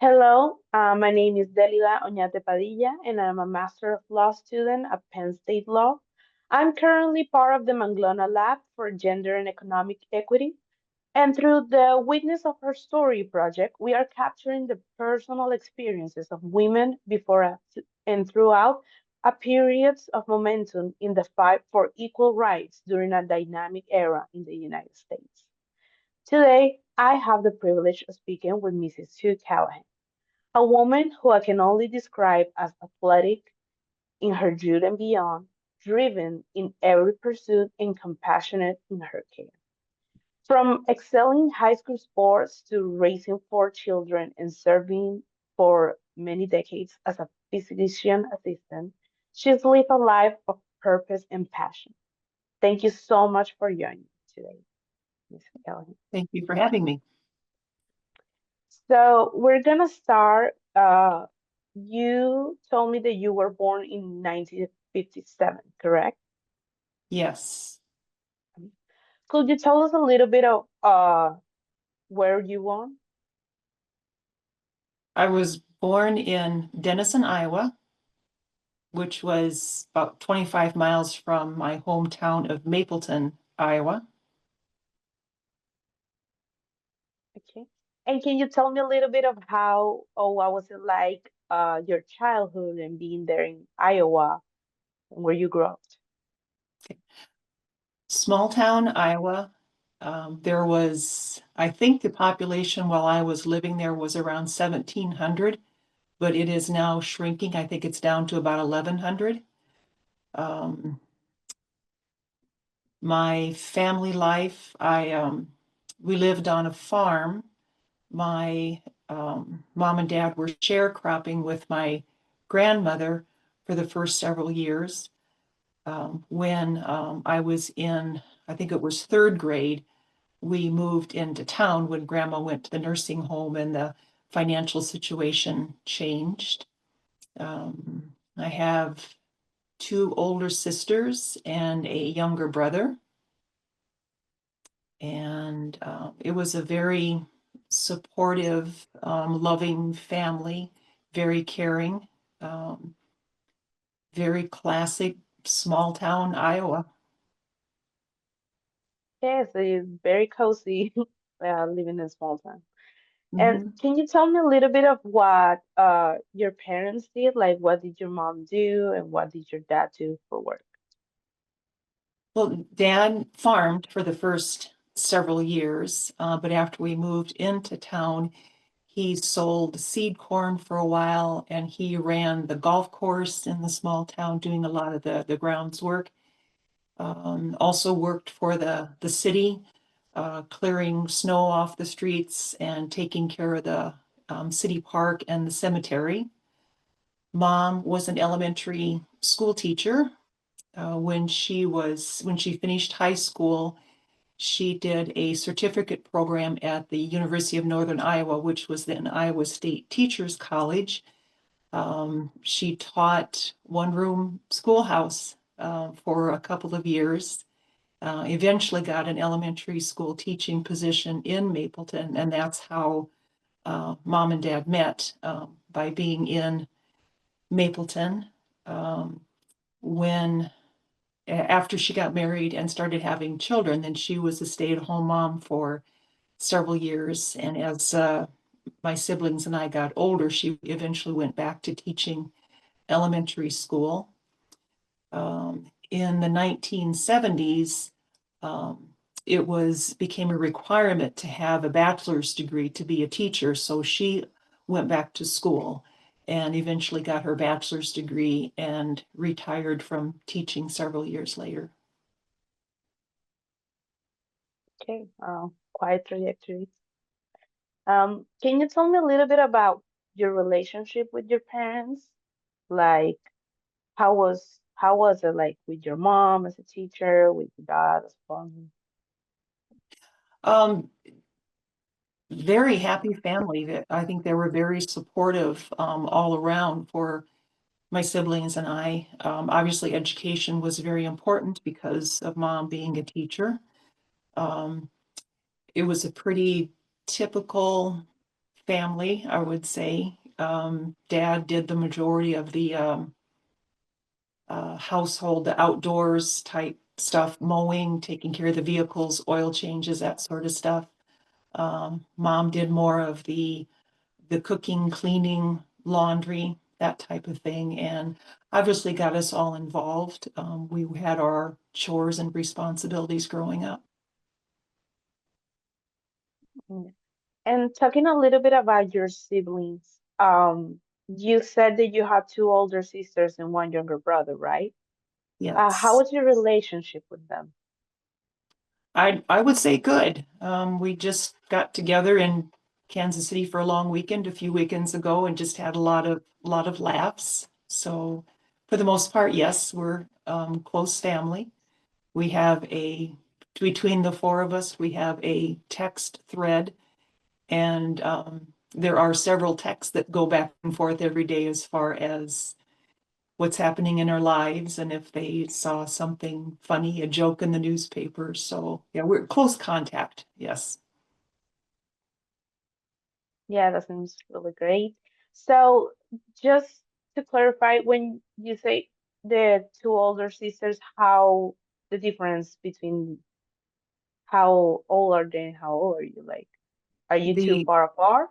Hello, my name is Delida Oñate Padilla, and I'm a Master of Law student at Penn State Law. I'm currently part of the Manglona Lab for Gender and Economic Equity, and through the Witness of Her Story project, we are capturing the personal experiences of women before and throughout a periods of momentum in the fight for equal rights during a dynamic era in the United States. Today, I have the privilege of speaking with Mrs. Sue Callahan, a woman who I can only describe as athletic in her youth and beyond, driven in every pursuit, and compassionate in her care. From excelling high school sports to raising four children and serving for many decades as a physician assistant, she's lived a life of purpose and passion. Thank you so much for joining me today, Ms. Callahan. Thank you for having me. So we're gonna start. You told me that you were born in 1957, correct? Yes, Could you tell us a little bit of where you born? I was born in Denison, Iowa, which was about 25 miles from my hometown of Mapleton, Iowa. Okay. And can you tell me a little bit of how or what was it like your childhood and being there in Iowa and where you grew up? Small town, Iowa. There was, I think the population while I was living there was around 1,700, but it is now shrinking. I think it's down to about 1,100. Um, my family life, we lived on a farm. My mom and dad were sharecropping with my grandmother for the first several years. When I was in, I think it was third grade, we moved into town when grandma went to the nursing home and the financial situation changed. I have two older sisters and a younger brother. And it was a very supportive, loving family, very caring, um, very classic small town Iowa. Yes, it's very cozy living in a small town. And Mhm. can you tell me a little bit of what your parents did? Like, what did your mom do and what did your dad do for work? Well, Dad farmed for the first several years, but after we moved into town, he sold seed corn for a while and he ran the golf course in the small town, doing a lot of the grounds work. Also worked for the city, clearing snow off the streets and taking care of the city park and the cemetery. Mom was an elementary school teacher. When she finished high school, she did a certificate program at the University of Northern Iowa, which was then Iowa State Teachers College. She taught one room schoolhouse for a couple of years. Eventually got an elementary school teaching position in Mapleton, and that's how mom and dad met, by being in Mapleton. Um, when After she got married and started having children, then she was a stay-at-home mom for several years. And as my siblings and I got older, she eventually went back to teaching elementary school. In the 1970s, um, it became a requirement to have a bachelor's degree to be a teacher. So she went back to school and eventually got her bachelor's degree and retired from teaching several years later. Okay, quite trajectory. Can you tell me a little bit about your relationship with your parents? Like, how was it like with your mom as a teacher, with your dad as a father? Um, Very happy family. That I think they were very supportive, all around for my siblings and I. Obviously, education was very important because of mom being a teacher. Um, it was a pretty typical family, I would say. Dad did the majority of the household, the outdoors type stuff, mowing, taking care of the vehicles, oil changes, that sort of stuff. Mom did more of the cooking, cleaning, laundry, that type of thing, and obviously got us all involved. We had our chores and responsibilities growing up. Mm. And talking a little bit about your siblings, you said that you had two older sisters and one younger brother, right? How Yes. was your relationship with them? I would say good. We just got together in Kansas City for a long weekend a few weekends ago and just had a lot of laughs. So for the most part, yes, we're close family. We have between the four of us, we have a text thread, and there are several texts that go back and forth every day as far as what's happening in our lives and if they saw something funny, a joke in the newspaper. So yeah, we're close contact. Yes. Yeah, that seems really great. So, just to clarify, when you say the two older sisters, how the difference between how old are they and how old are you? Like, are you too The far apart?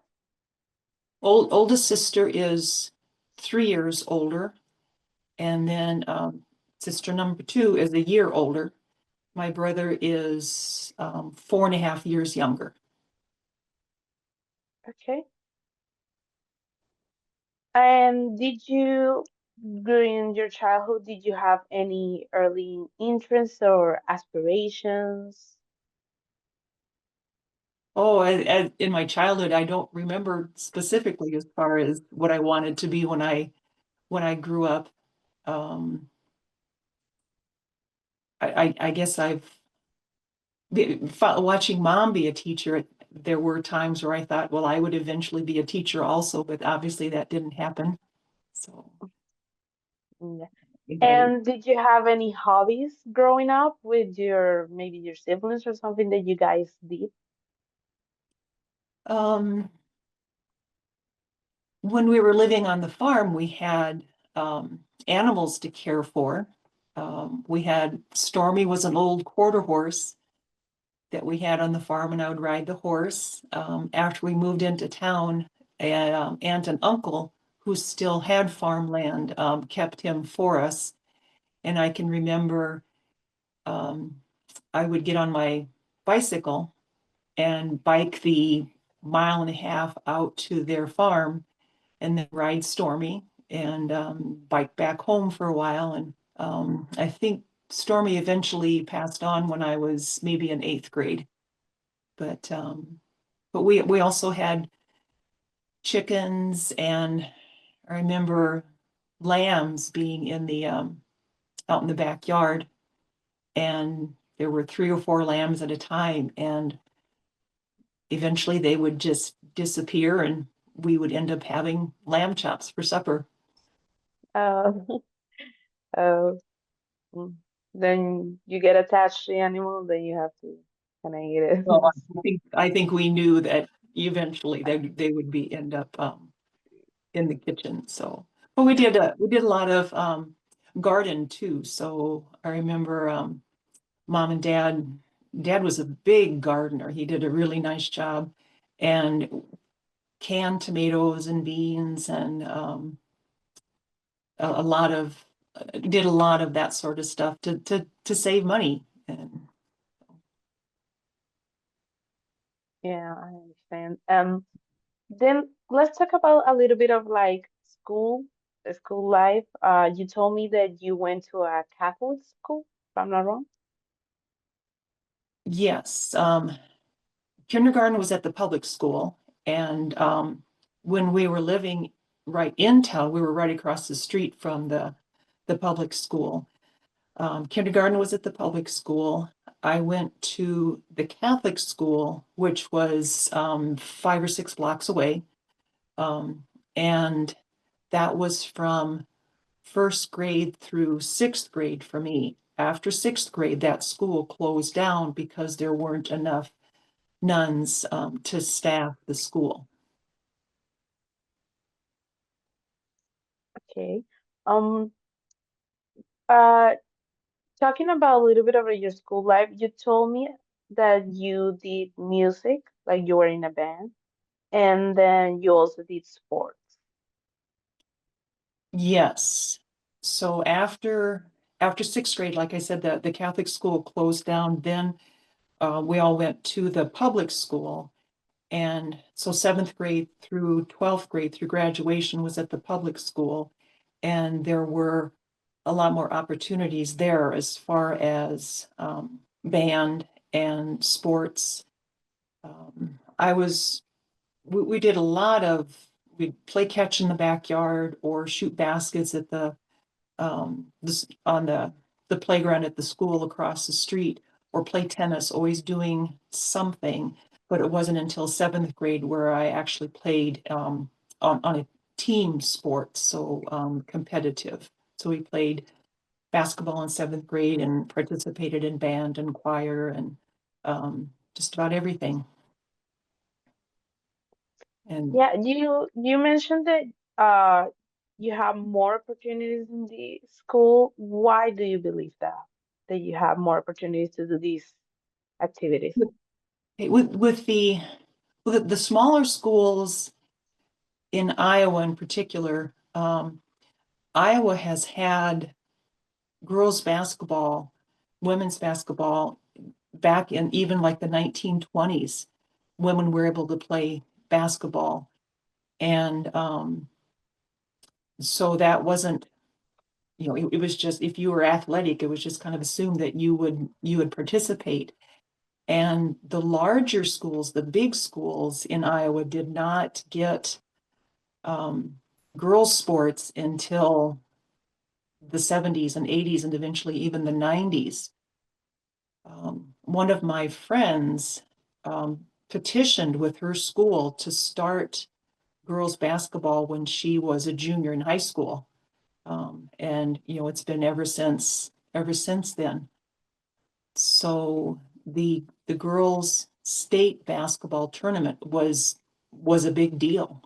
oldest sister is 3 years older, and then sister number two is a year older. My brother is 4.5 years younger. Okay. And during your childhood, did you have any early interests or aspirations? Oh, in my childhood, I don't remember specifically as far as what I wanted to be when I grew up. Um, I guess watching mom be a teacher. There were times where I thought, well, I would eventually be a teacher also, but obviously that didn't happen. So Yeah. I think And did you have any hobbies growing up with your maybe your siblings or something that you guys did? when we were living on the farm, we had animals to care for. We had Stormy was an old quarter horse that we had on the farm, and I would ride the horse. After we moved into town, an aunt and uncle who still had farmland kept him for us. And I can remember um, I would get on my bicycle and bike the mile and a half out to their farm and then ride Stormy and bike back home for a while. And I think Stormy eventually passed on when I was maybe in eighth grade. But we also had chickens, and I remember lambs being in the out in the backyard, and there were 3 or 4 lambs at a time, and eventually they would just disappear, and we would end up having lamb chops for supper. Uh, uh, mm. Then you get attached to the animal, then you have to kind of eat Well, it. I think we knew that eventually they would be end up in the kitchen. So, but we did a lot of garden too. So I remember mom and dad was a big gardener. He did a really nice job, and canned tomatoes and beans and a lot of did a lot of that sort of stuff to save money. And Yeah, I understand. Then let's talk about a little bit of like the school life. You told me that you went to a Catholic school, if I'm not wrong. yes, kindergarten was at the public school, and when we were living right in town, we were right across the street from the public school. Kindergarten was at the public school. I went to the Catholic school, which was 5 or 6 blocks away. Um, and that was from first grade through sixth grade for me. After sixth grade, that school closed down because there weren't enough nuns to staff the school. Okay. Um, uh, Talking about a little bit about your school life, you told me that you did music, like you were in a band, and then you also did sports. Yes. So after sixth grade, like I said, the Catholic school closed down. Then we all went to the public school. And so seventh grade through 12th grade through graduation was at the public school. And there were a lot more opportunities there as far as band and sports. I was we did a lot of we'd play catch in the backyard or shoot baskets at on the playground at the school across the street, or play tennis, always doing something. But it wasn't until seventh grade where I actually played on a team sport, so competitive. So we played basketball in seventh grade and participated in band and choir and just about everything. And Yeah, you mentioned that uh you have more opportunities in the school. Why do you believe that? That you have more opportunities to do these activities? with the smaller schools in Iowa in particular, Iowa has had girls basketball, women's basketball back in even like the 1920s. Women were able to play basketball. And so that wasn't, it was just if you were athletic, it was just kind of assumed that you would participate. And the larger schools, the big schools in Iowa did not get um, girls' sports until the 70s and 80s and eventually even the 90s. One of my friends petitioned with her school to start girls basketball when she was a junior in high school. And it's been ever since then. So the girls state basketball tournament was a big deal.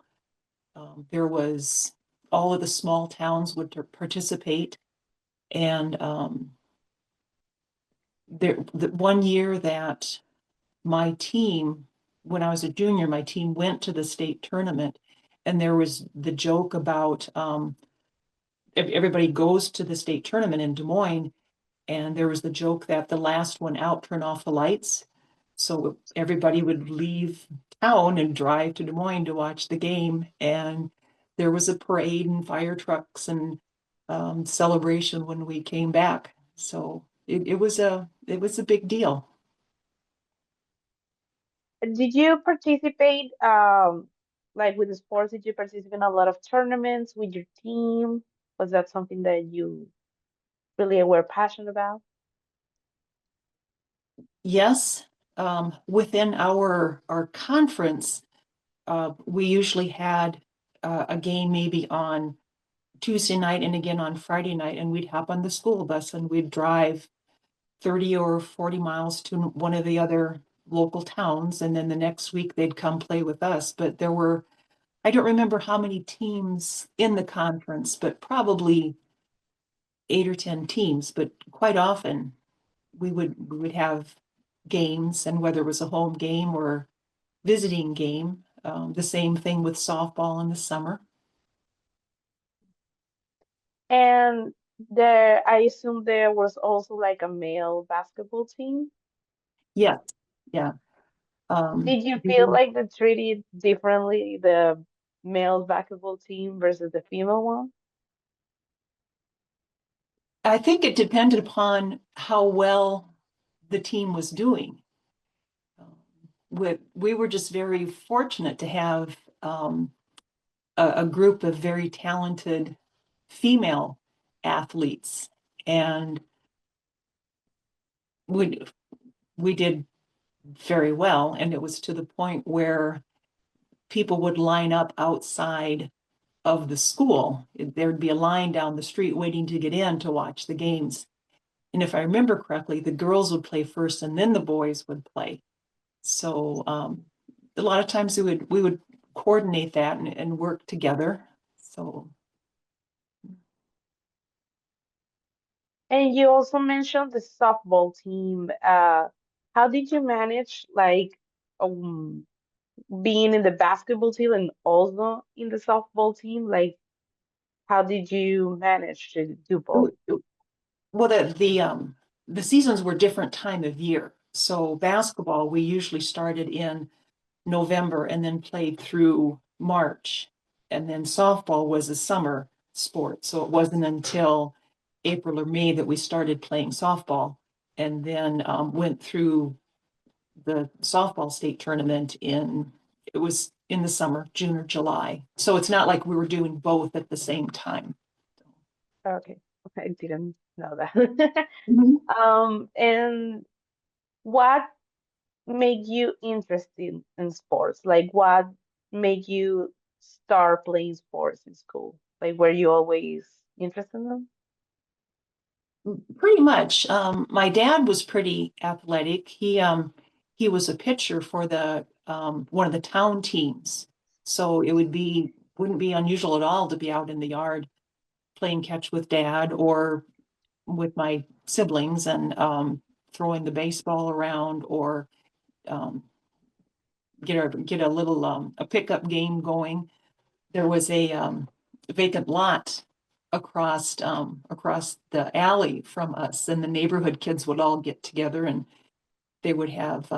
There was all of the small towns would participate, and the one year that my team, when I was a junior, my team went to the state tournament, and there was the joke about everybody goes to the state tournament in Des Moines, and there was the joke that the last one out turned off the lights. So everybody would leave town and drive to Des Moines to watch the game. And there was a parade and fire trucks and celebration when we came back. So it was a big deal. Did you participate like with the sports? Did you participate in a lot of tournaments with your team? Was that something that you really were passionate about? Yes, within our conference, we usually had a game maybe on Tuesday night and again on Friday night, and we'd hop on the school bus and we'd drive 30 or 40 miles to one of the other local towns, and then the next week they'd come play with us. But I don't remember how many teams in the conference, but probably 8 or 10 teams. But quite often we would have games, and whether it was a home game or visiting game, the same thing with softball in the summer. And there, I assume there was also like a male basketball team. Yes, yeah. Did you feel like they treated differently the male basketball team versus the female one? I think it depended upon how well the team was doing. We were just very fortunate to have a group of very talented female athletes, and we we did very well. And it was to the point where people would line up outside of the school. There'd be a line down the street waiting to get in to watch the games. And if I remember correctly, the girls would play first, and then the boys would play. So a lot of times we would coordinate that and work together. So And you also mentioned the softball team. How did you manage um, being in the basketball team and also in the softball team? Like, how did you manage to do both? Well, the seasons were different time of year. So basketball, we usually started in November and then played through March. And then softball was a summer sport. So it wasn't until April or May that we started playing softball, and then went through the softball state tournament it was in the summer, June or July. So it's not like we were doing both at the same time. Okay, I didn't know that. Mhm. And what made you interested in sports? Like, what made you start playing sports in school? Like, were you always interested in them? Pretty much. My dad was pretty athletic. He was a pitcher for the one of the town teams. So wouldn't be unusual at all to be out in the yard playing catch with dad or with my siblings and throwing the baseball around or um, get a little a pickup game going. There was a vacant lot across the alley from us, and the neighborhood kids would all get together and they would have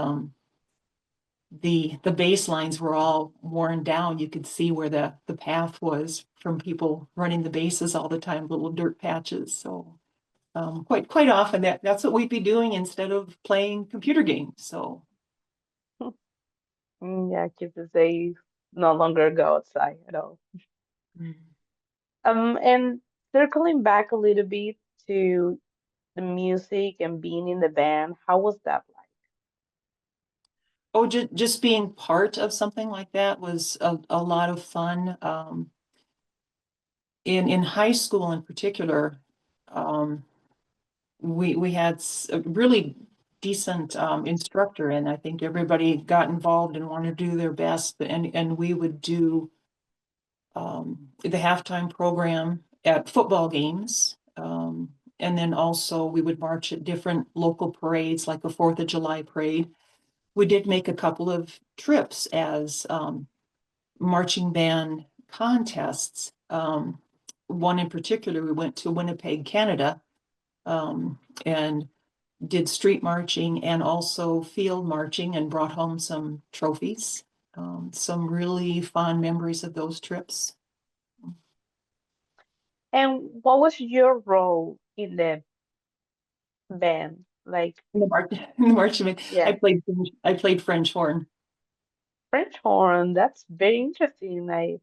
the baselines were all worn down. You could see where the path was from people running the bases all the time, little dirt patches. So quite often that's what we'd be doing instead of playing computer games. So Yeah, kids these days no longer go outside at all. mm. And circling back a little bit to the music and being in the band, how was that like? Oh, just being part of something like that was a lot of fun. In high school in particular, um, we had a really decent instructor, and I think everybody got involved and wanted to do their best. And we would do the halftime program at football games. And then also we would march at different local parades, like the Fourth of July parade. We did make a couple of trips as marching band contests. One in particular, we went to Winnipeg, Canada, and did street marching and also field marching and brought home some trophies. Some really fond memories of those trips. And what was your role in the band? Like, In the march, in the marching band, yeah, I played French horn. French horn, that's very interesting. I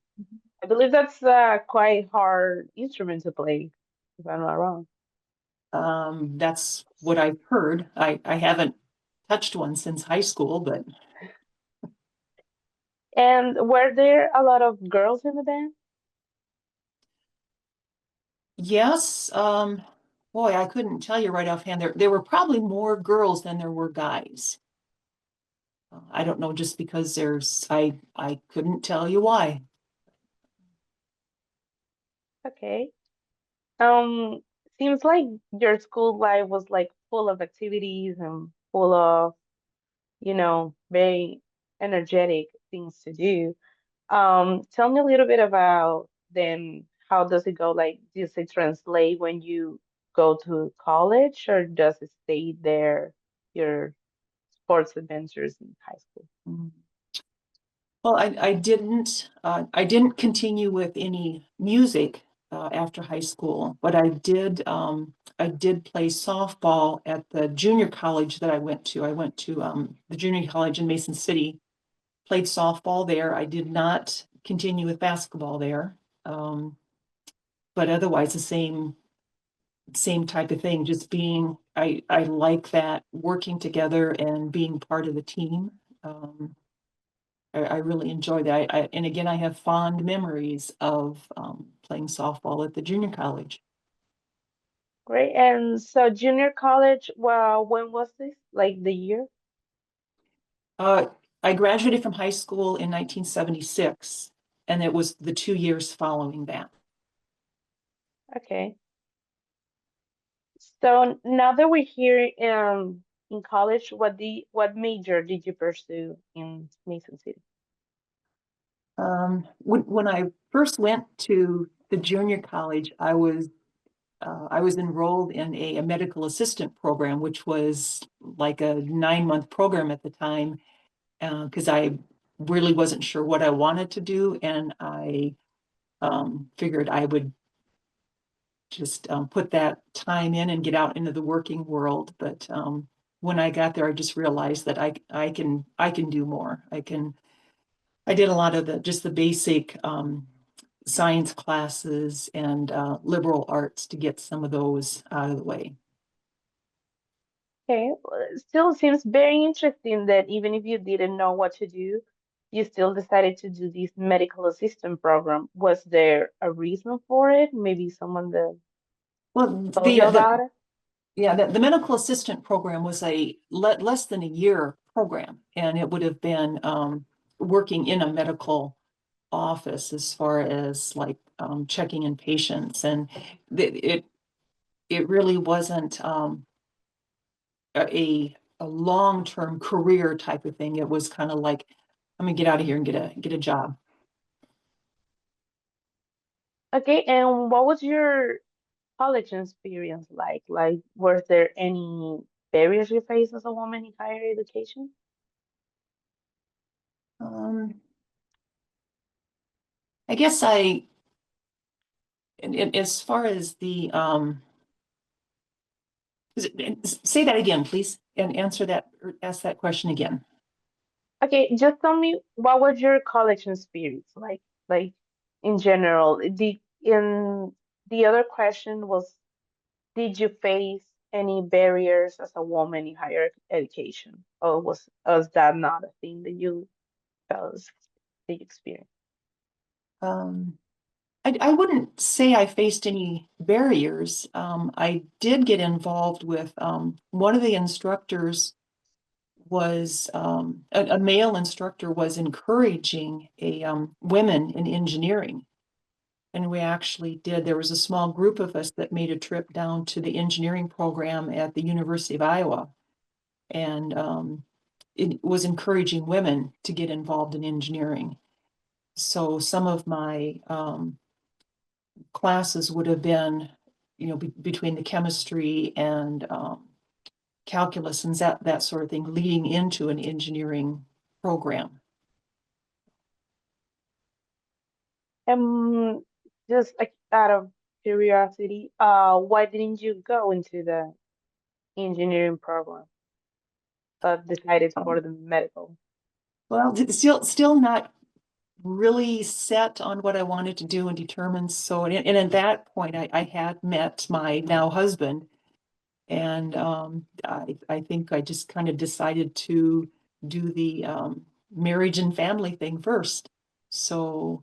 believe that's a quite hard instrument to play, if I'm not wrong. That's what I've heard. I haven't touched one since high school, but And were there a lot of girls in the band? yes, boy, I couldn't tell you right offhand. There were probably more girls than there were guys. I don't know, just because I couldn't tell you why. Okay. Seems like your school life was like full of activities and full of, very energetic things to do. Tell me a little bit about then how does it go? Like, does it translate when you go to college or does it stay there, your sports adventures in high school? Mm. Well, I didn't continue with any music after high school, but I did play softball at the junior college that I went to. I went to the junior college in Mason City, played softball there. I did not continue with basketball there, um, but otherwise the same type of thing. Just I like that working together and being part of the team. Um, I really enjoy that. And again, I have fond memories of playing softball at the junior college. Great. And so junior college, well, when was this? Like the year? Uh, I graduated from high school in 1976, and it was the 2 years following that. Okay. So now that we're here in college, what major did you pursue in Mason City? When I first went to the junior college, I was enrolled in a medical assistant program, which was like a 9-month program at the time, because I really wasn't sure what I wanted to do, and I figured I would just put that time in and get out into the working world. But when I got there, I just realized that I can do more. I did a lot of the just the basic science classes and liberal arts to get some of those out of the way. Okay, well, it still seems very interesting that even if you didn't know what to do, you still decided to do this medical assistant program. Was there a reason for it? Maybe someone that Well, told you about it? the medical assistant program was a less than a year program, and it would have been working in a medical office as far as like checking in patients, and it it really wasn't a long-term career type of thing. It was kind of like, I'm gonna get out of here and get a job. Okay, and what was your college experience like? Like, was there any barriers you faced as a woman in higher education? Um, I guess I, as far as the, say that again, please, and answer that, or ask that question again. Okay, just tell me what was your college experience like in general. The other question was, did you face any barriers as a woman in higher education, or was that not a thing that you felt that you experienced? Um, I wouldn't say I faced any barriers. I did get involved with one of the instructors was a male instructor was encouraging a women in engineering. And we actually did, there was a small group of us that made a trip down to the engineering program at the University of Iowa. And it was encouraging women to get involved in engineering. So some of my classes would have been, between the chemistry and calculus and that sort of thing, leading into an engineering program. Um, just like out of curiosity, why didn't you go into the engineering program, but decided for Um, the medical? well, still not really set on what I wanted to do and determined. So, and at that point, I had met my now husband, and I think I just kind of decided to do the marriage and family thing first. So,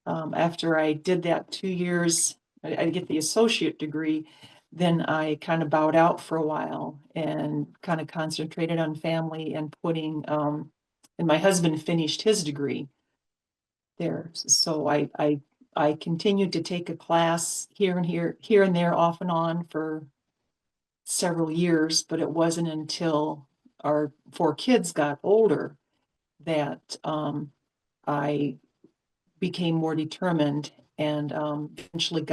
after I did that 2 years, I get the associate degree. Then I kind of bowed out for a while and kind of concentrated on family and and my husband finished his degree there. So I continued to take a class here and there, off and on for several years, but it wasn't until our 4 kids got older that I became more determined and eventually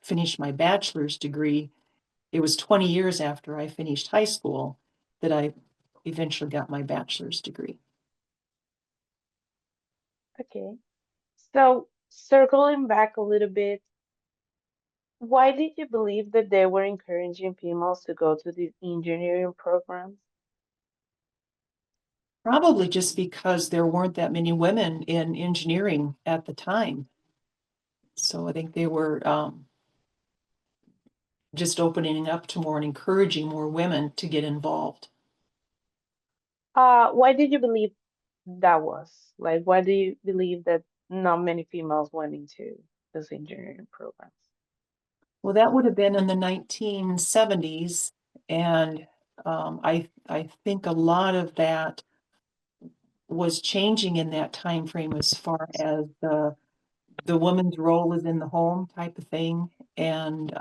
finished my bachelor's degree. It was 20 years after I finished high school that I eventually got my bachelor's degree. Okay. So circling back a little bit, why did you believe that they were encouraging females to go to these engineering programs? Probably just because there weren't that many women in engineering at the time. So I think they were just opening up to more and encouraging more women to get involved. Why did you believe that was? Like, why do you believe that not many females went into those engineering programs? Well, that would have been in the 1970s, and I think a lot of that was changing in that time frame as far as the woman's role is in the home type of thing, and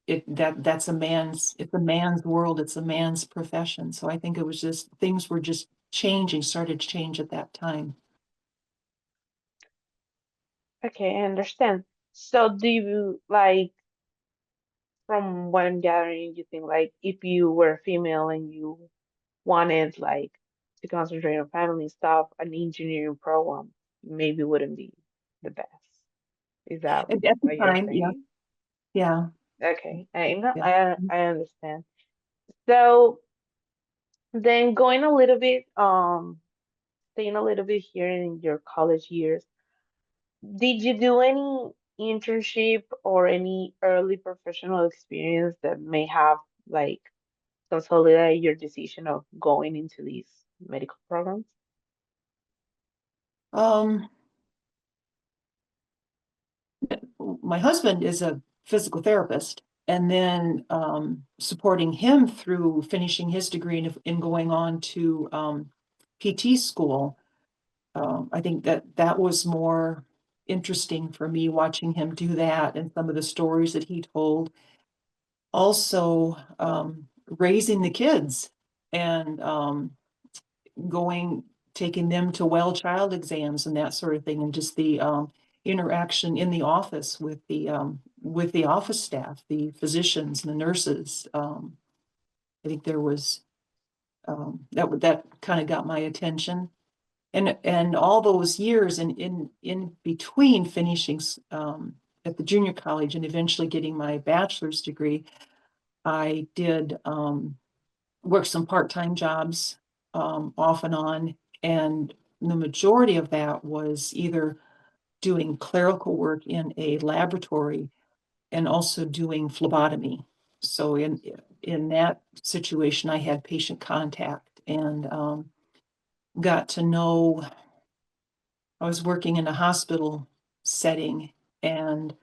that's it's a man's world, it's a man's profession. So I think it was just things were just changing, started to change at that time. Okay, I understand. So do you like, from what I'm gathering, you think like if you were female and you wanted like to concentrate on family stuff, an engineering program maybe wouldn't be the best. Is that At the what you're time, yeah, saying? yeah, Okay, I know, yeah. I understand. So then going a little bit, staying a little bit here in your college years, did you do any internship or any early professional experience that may have like consolidated your decision of going into these medical programs? Um, my husband is a physical therapist, and then supporting him through finishing his degree and going on to PT school. I think that was more interesting for me watching him do that and some of the stories that he told. Also, raising the kids and going, taking them to well child exams and that sort of thing, and just the interaction in the office with the office staff, the physicians and the nurses. I think there was that kind of got my attention. And all those years in between finishing at the junior college and eventually getting my bachelor's degree, I did work some part-time jobs off and on, and the majority of that was either doing clerical work in a laboratory and also doing phlebotomy. So in that situation, I had patient contact and got to know. I was working in a hospital setting, and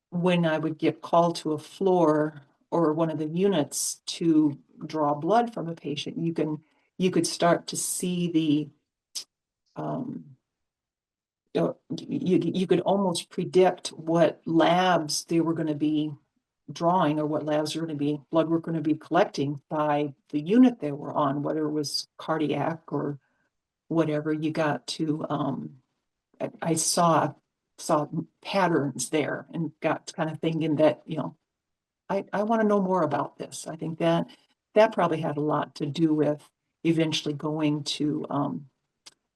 when I would get called to a floor or one of the units to draw blood from a patient, you could start to see um, you could almost predict what labs they were going to be drawing or what labs were going to be blood were going to be collecting by the unit they were on, whether it was cardiac or whatever. You got to I saw patterns there and got kind of thinking that, I want to know more about this. I think that probably had a lot to do with eventually going to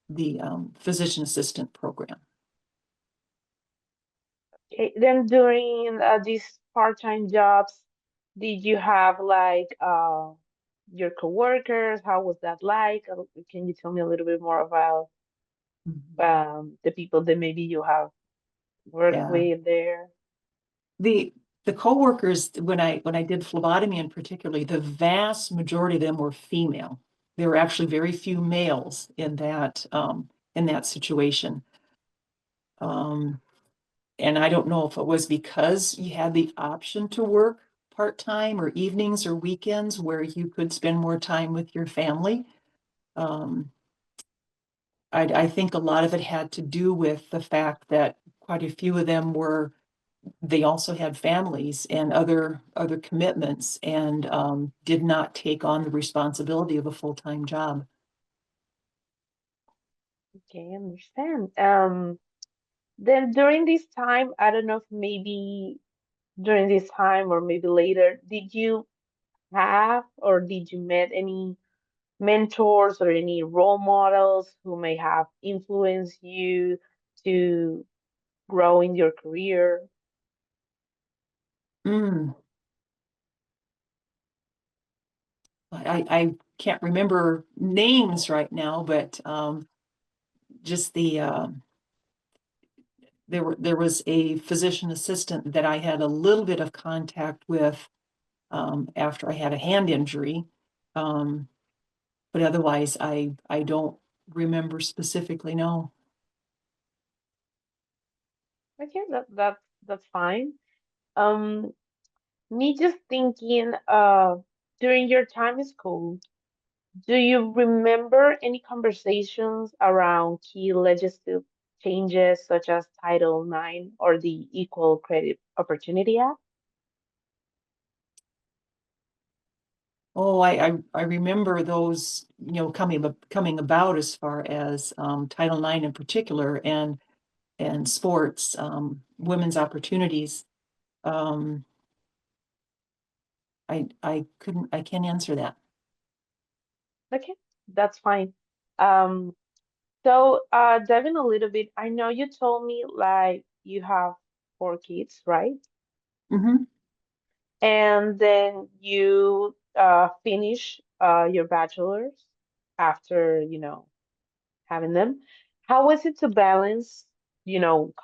the physician assistant program. Okay, then during these part-time jobs, did you have like your coworkers? How was that like? Can you tell me a little bit more about the people that maybe you have worked Yeah. with there? The the coworkers, when I did phlebotomy in particularly, the vast majority of them were female. There were actually very few males in that situation. Um, and I don't know if it was because you had the option to work part-time or evenings or weekends where you could spend more time with your family. Um, I think a lot of it had to do with the fact that quite a few of them they also had families and other commitments and did not take on the responsibility of a full-time job. Okay, I understand. Then during this time, I don't know if maybe during this time or maybe later, did you have or did you met any mentors or any role models who may have influenced you to grow in your career? Mm, I can't remember names right now, but just there was a physician assistant that I had a little bit of contact with after I had a hand injury. Um, but otherwise, I don't remember specifically, no. Okay, that's fine. Um, Me just thinking, during your time in school, do you remember any conversations around key legislative changes such as Title IX or the Equal Credit Opportunity Act? Oh, I remember those, coming about as far as Title IX in particular and sports, women's opportunities. Um, I can't answer that. Okay, that's fine. Um, Devin, a little bit, I know you told me like you have 4 kids, right? Hmm. And then you finish your bachelor's after, having them. How was it to balance,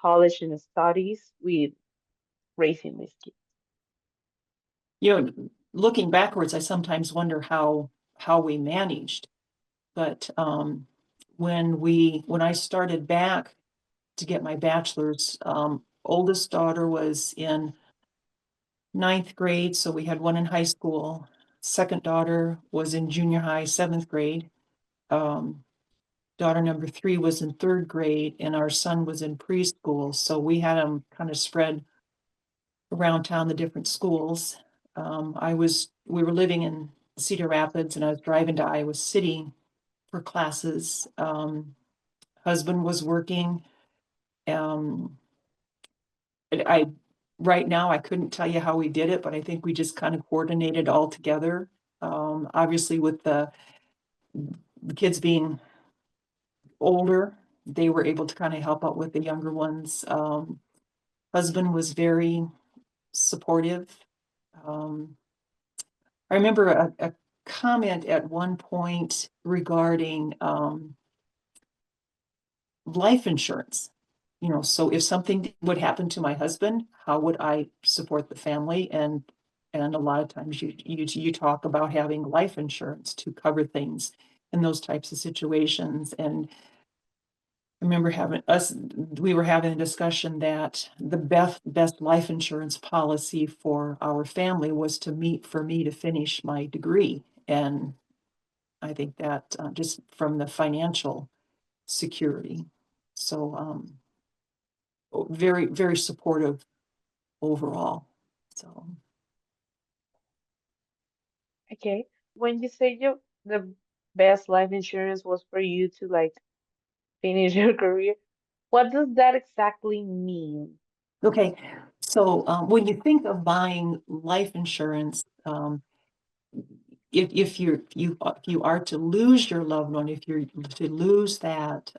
college and studies with raising these kids? Looking backwards, I sometimes wonder how we managed. But when I started back to get my bachelor's, oldest daughter was in ninth grade, so we had one in high school. Second daughter was in junior high, seventh grade. Um, Daughter number three was in third grade, and our son was in preschool. So we had them kind of spread around town, the different schools. We were living in Cedar Rapids, and I was driving to Iowa City for classes. Husband was working. Um, I right now I couldn't tell you how we did it, but I think we just kind of coordinated all together. Obviously, with the kids being older, they were able to kind of help out with the younger ones. Husband was very supportive. Um, I remember a comment at one point regarding life insurance. So if something would happen to my husband, how would I support the family? And a lot of times you talk about having life insurance to cover things in those types of situations. And I remember we were having a discussion that the best life insurance policy for our family was for me to finish my degree. And I think that just from the financial security. So very, very supportive overall. So, Okay. When you say the best life insurance was for you to like finish your career, what does that exactly mean? okay. So when you think of buying life insurance, if you are to lose your loved one, if you're to lose that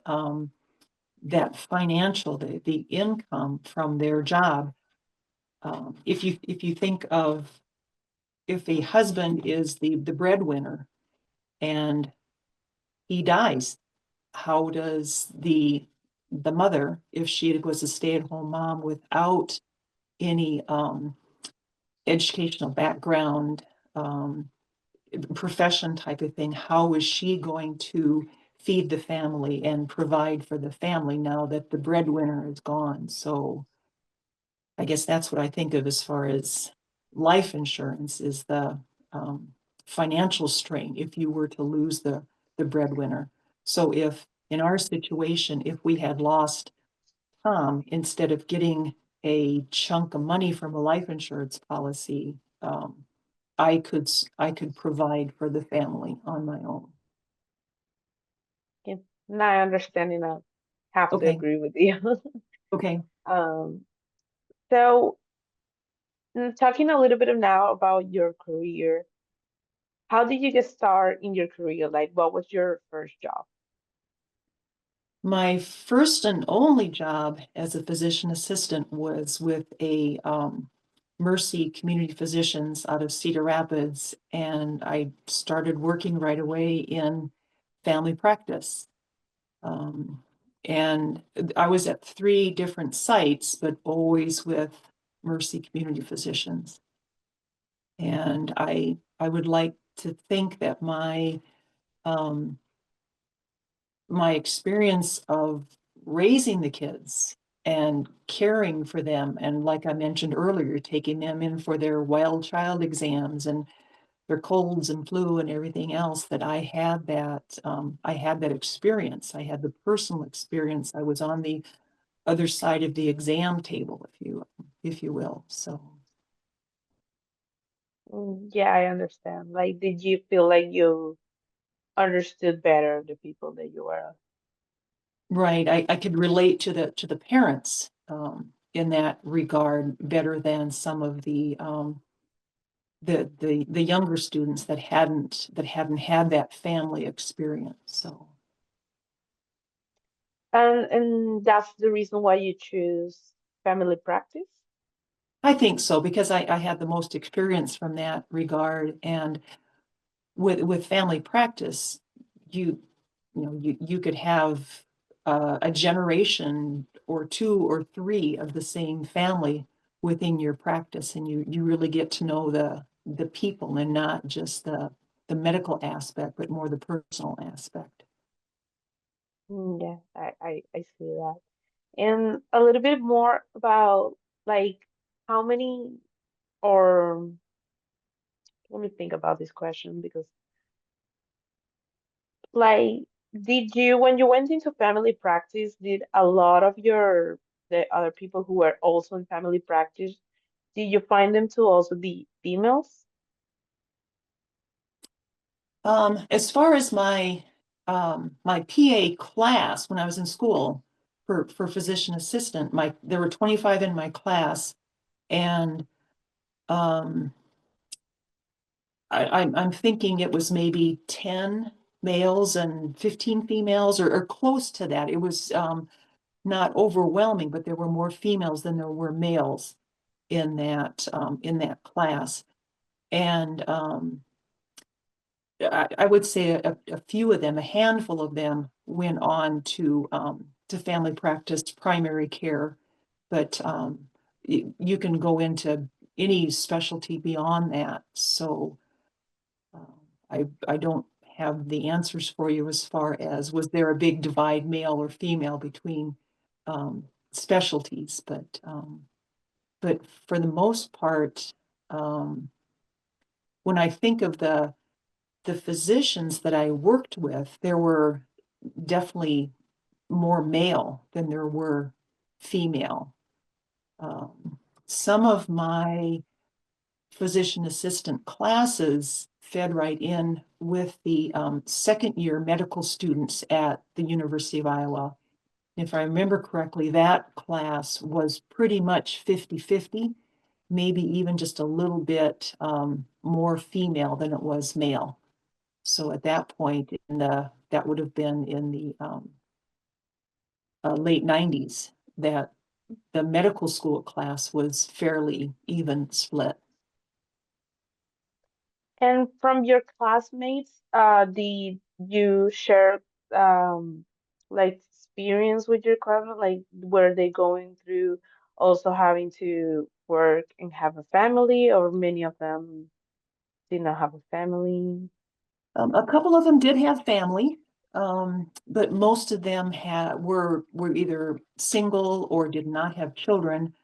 financial, the income from their job, if you think of if a husband is the breadwinner and he dies, how does the mother, if she was a stay-at-home mom without any educational background, um, profession type of thing, how is she going to feed the family and provide for the family now that the breadwinner is gone? So I guess that's what I think of as far as life insurance is the financial strain if you were to lose the breadwinner. So if in our situation, if we had lost Tom, instead of getting a chunk of money from a life insurance policy, I could provide for the family on my own. Okay. Now I understand, and I have to Okay, agree with you. okay. Um, so talking a little bit of now about your career, how did you get started in your career? Like, what was your first job? My first and only job as a physician assistant was with a Mercy Community Physicians out of Cedar Rapids, and I started working right away in family practice. Um, and I was at 3 different sites, but always with Mercy Community Physicians. And I would like to think that um, my experience of raising the kids and caring for them, and like I mentioned earlier, taking them in for their wild child exams and their colds and flu and everything else, that I had that experience. I had the personal experience. I was on the other side of the exam table, if you will. So Yeah, I understand. Like, did you feel like you understood better the people that you were? Right. I could relate to the parents in that regard better than some of the younger students that hadn't had that family experience. So And that's the reason why you choose family practice? I think so because I had the most experience from that regard. And with family practice, you you could have a generation or two or three of the same family within your practice, and you really get to know the people and not just the medical aspect, but more the personal aspect. Yeah, I see that. And a little bit more about like how many, or let me think about this question because like did you, when you went into family practice, did a lot of your the other people who were also in family practice, did you find them to also be females? As far as my PA class when I was in school for physician assistant, there were 25 in my class, and um, I'm thinking it was maybe 10 males and 15 females, or close to that. It was not overwhelming, but there were more females than there were males in that class. And I would say a few of them, a handful of them, went on to family practice, primary care, but you can go into any specialty beyond that. So um, I don't have the answers for you as far as was there a big divide, male or female, between specialties, but for the most part, um, when I think of the physicians that I worked with, there were definitely more male than there were female. Some of my physician assistant classes fed right in with the second year medical students at the University of Iowa. If I remember correctly, that class was pretty much 50-50, maybe even just a little bit more female than it was male. So at that point, that would have been in the late 90s, that the medical school class was fairly even split. And from your classmates, did you share like experience with your classmates? Like, were they going through also having to work and have a family, or many of them did not have a family? A couple of them did have family, but most of them were either single or did not have children.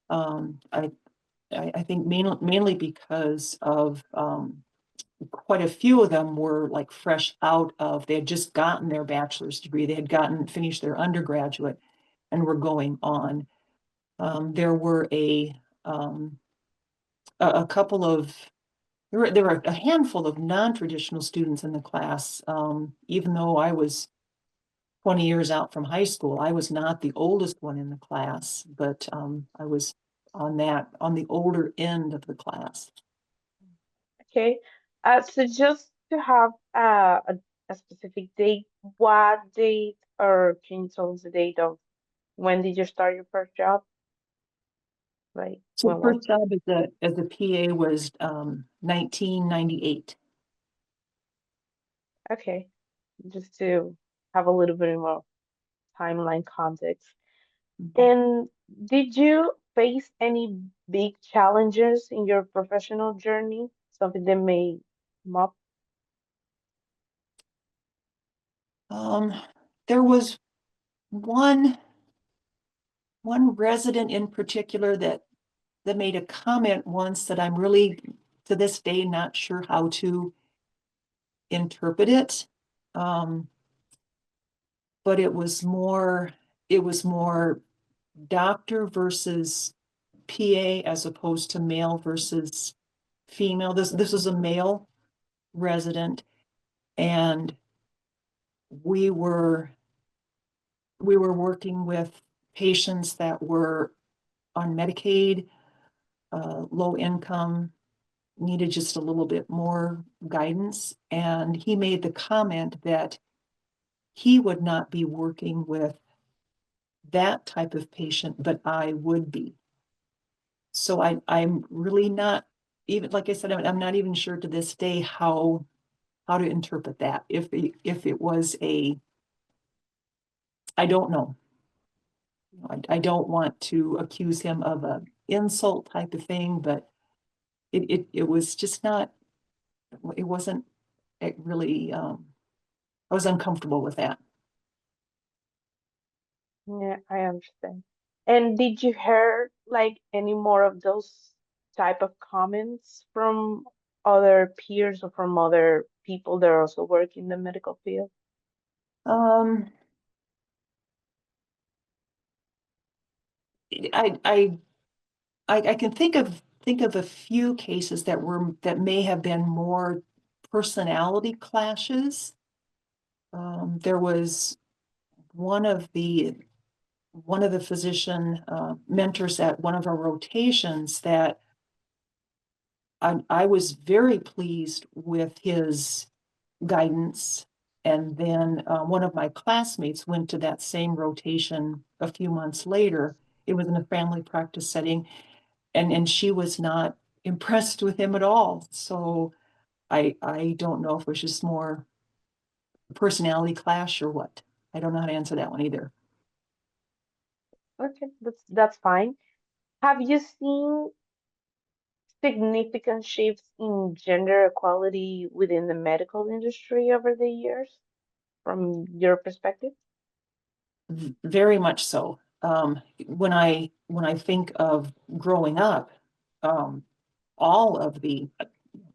Um, I, I think mainly because of quite a few of them were like fresh out of, they had just gotten their bachelor's degree, they had finished their undergraduate and were going on. There were um, a couple of there were a handful of non-traditional students in the class. Even though I was 20 years out from high school, I was not the oldest one in the class, but I was on the older end of the class. Okay. So just to have a specific date, what date, or can you tell us the date of when did you start your first job? Like, So when was first job as a PA was 1998. it? Okay. Just to have a little bit more timeline context. Mhm. And did you face any big challenges in your professional journey? Something that may come up? Um, there was one one resident in particular that made a comment once that I'm really to this day not sure how to interpret it. Um, but it was more doctor versus PA as opposed to male versus female. This was a male resident, and we were we were working with patients that were on Medicaid, low income, needed just a little bit more guidance. And he made the comment that he would not be working with that type of patient, but I would be. So I'm really not even, like I said, I'm not even sure to this day how to interpret that. If it was I don't know. I don't want to accuse him of a insult type of thing, but it was just not, it wasn't it really, I was uncomfortable with that. Yeah, I understand. And did you hear like any more of those type of comments from other peers or from other people that also work in the medical field? Um, I, I, I can think of a few cases that may have been more personality clashes. There was one of the one of the physician mentors at one of our rotations that I was very pleased with his guidance. And then one of my classmates went to that same rotation a few months later. It was in a family practice setting, and she was not impressed with him at all. So I don't know if it was just more personality clash or what. I don't know how to answer that one either. Okay, that's fine. Have you seen significant shifts in gender equality within the medical industry over the years from your perspective? Very much so. When I think of growing up, um, all of the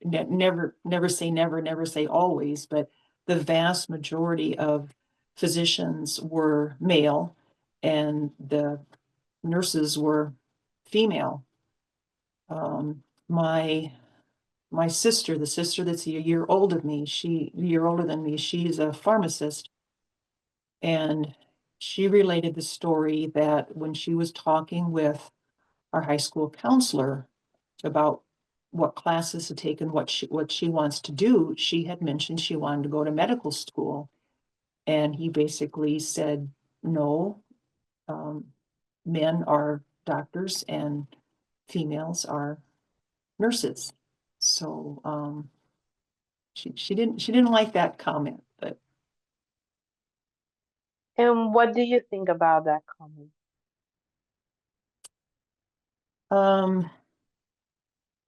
never say never, never say always, but the vast majority of physicians were male, and the nurses were female. My sister, the sister that's a year older than me, she's a pharmacist, and she related the story that when she was talking with our high school counselor about what classes to take and what she wants to do, she had mentioned she wanted to go to medical school. And he basically said, no, um, men are doctors and females are nurses. So she didn't like that comment, but And what do you think about that comment? um,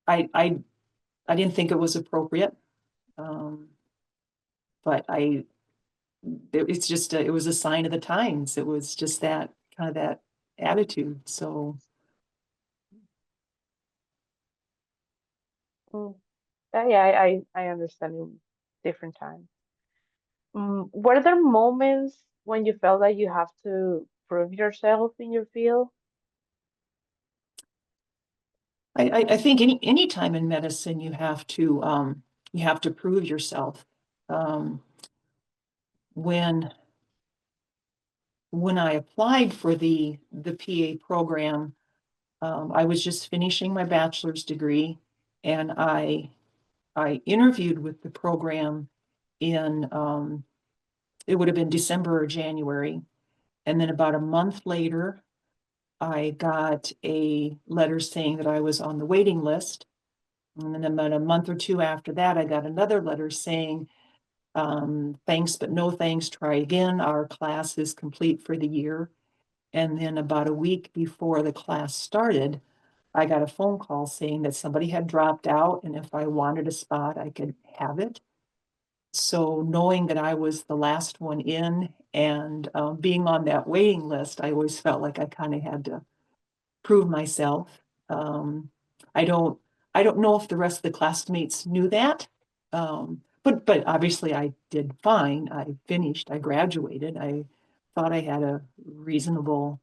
I I didn't think it was appropriate. Um, but it's just it was a sign of the times. It was just that kind of that attitude. So Mm, yeah, I understand in different times. Were there moments when you felt that you have to prove yourself in your field? I think any time in medicine you have to prove yourself. Um, when when I applied for the PA program, I was just finishing my bachelor's degree, and I interviewed with the program in it would have been December or January, and then about a month later, I got a letter saying that I was on the waiting list. And then about a month or two after that, I got another letter saying, thanks, but no thanks, try again. Our class is complete for the year. And then about a week before the class started, I got a phone call saying that somebody had dropped out, and if I wanted a spot, I could have it. So knowing that I was the last one in and being on that waiting list, I always felt like I kind of had to prove myself. Um, I don't I don't know if the rest of the classmates knew that. But obviously I did fine. I finished, I graduated. I thought I had a reasonable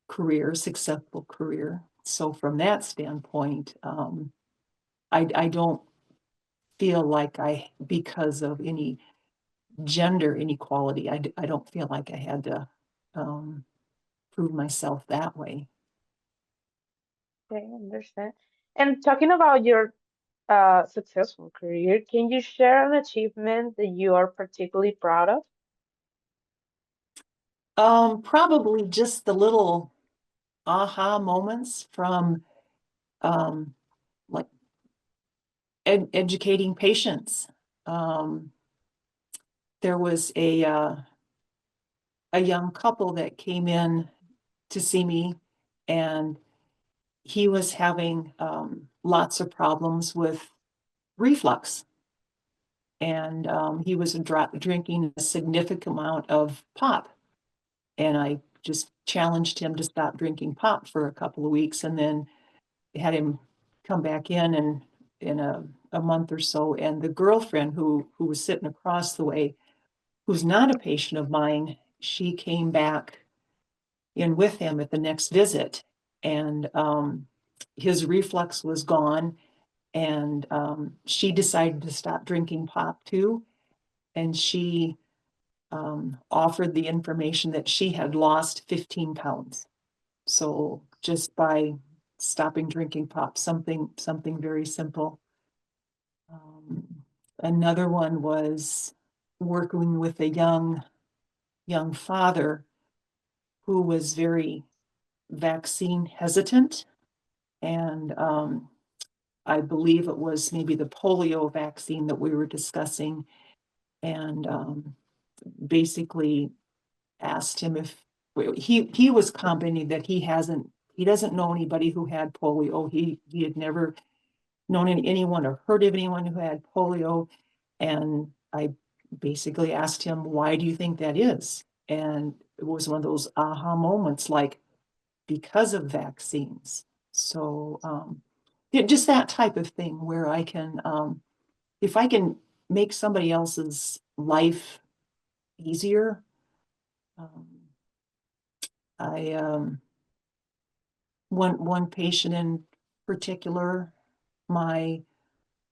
career, successful career. So from that standpoint, I don't feel like because of any gender inequality, I don't feel like I had to prove myself that way. Okay, understand. And talking about your successful career, can you share an achievement that you are particularly proud of? Probably just the little aha moments from um, like educating patients. Um, there was a young couple that came in to see me, and he was having lots of problems with reflux, and he was drinking a significant amount of pop. And I just challenged him to stop drinking pop for a couple of weeks, and then had him come back in a month or so. And the girlfriend who was sitting across the way, who's not a patient of mine, she came back in with him at the next visit, and his reflux was gone, and she decided to stop drinking pop too, and she offered the information that she had lost 15 pounds. So just by stopping drinking pop, something very simple. Um, Another one was working with a young father who was very vaccine hesitant, and I believe it was maybe the polio vaccine that we were discussing, and basically asked him if he was commenting that he doesn't know anybody who had polio. He had never known anyone or heard of anyone who had polio. And I basically asked him, why do you think that is? And it was one of those aha moments, like, because of vaccines. So yeah, just that type of thing where I can, if I can make somebody else's life easier, um, I one patient in particular, my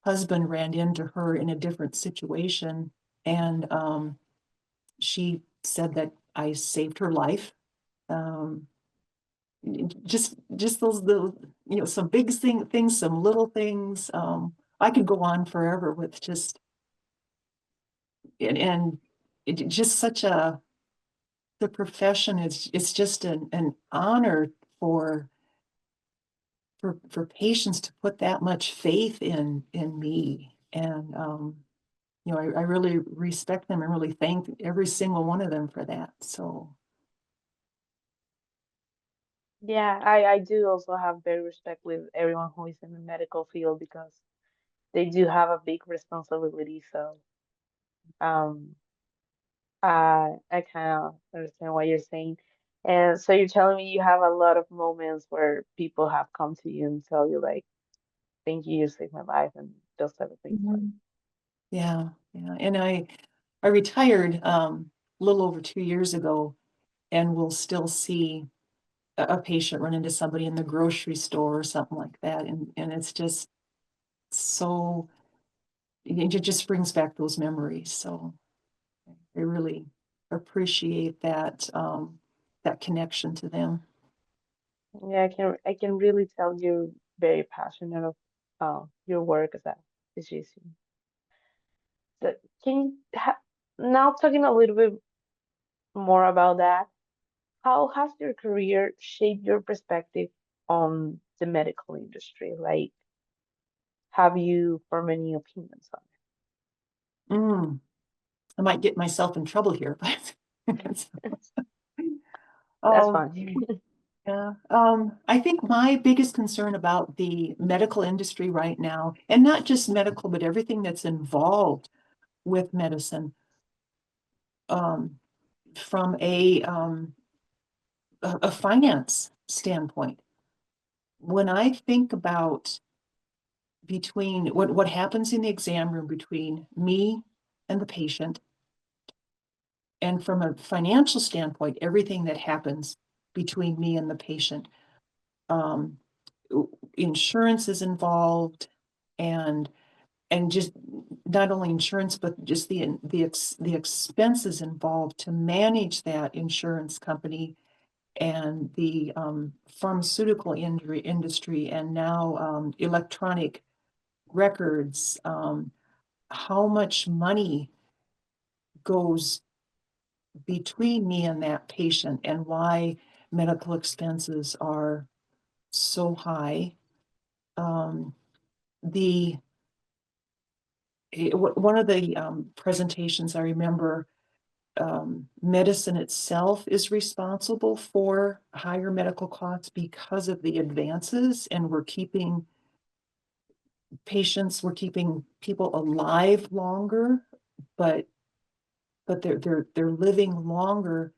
husband ran into her in a different situation, and she said that I saved her life. Um, just those little, some big things, some little things. I could go on forever with just and it just such a the profession is it's just an honor for for patients to put that much faith in me. And I really respect them and really thank every single one of them for that. So Yeah, I do also have very respect with everyone who is in the medical field because they do have a big responsibility. So um, I kind of understand what you're saying. And so you're telling me you have a lot of moments where people have come to you and tell you like, "Thank you, you saved my life," and those type of things. Like, mhm. Yeah, yeah. And I retired a little over 2 years ago, and will still see a patient run into somebody in the grocery store or something like that. And it's just so it just brings back those memories. So I really appreciate that connection to them. yeah, I can really tell you're very passionate of your work as a physician. So can you now talking a little bit more about that? How has your career shaped your perspective on the medical industry? Like, have you formed any opinions on Mm, I might get myself in trouble here, but it? That's um, fine. yeah. I think my biggest concern about the medical industry right now, and not just medical, but everything that's involved with medicine, um, from a finance standpoint. When I think about between what happens in the exam room between me and the patient, and from a financial standpoint, everything that happens between me and the patient, um, insurance is involved, and just not only insurance, but just the expenses involved to manage that insurance company and the pharmaceutical industry, and now electronic records, how much money goes between me and that patient, and why medical expenses are so high. Um, the One of the presentations I remember, medicine itself is responsible for higher medical costs because of the advances, and we're keeping people alive longer, but they're living longer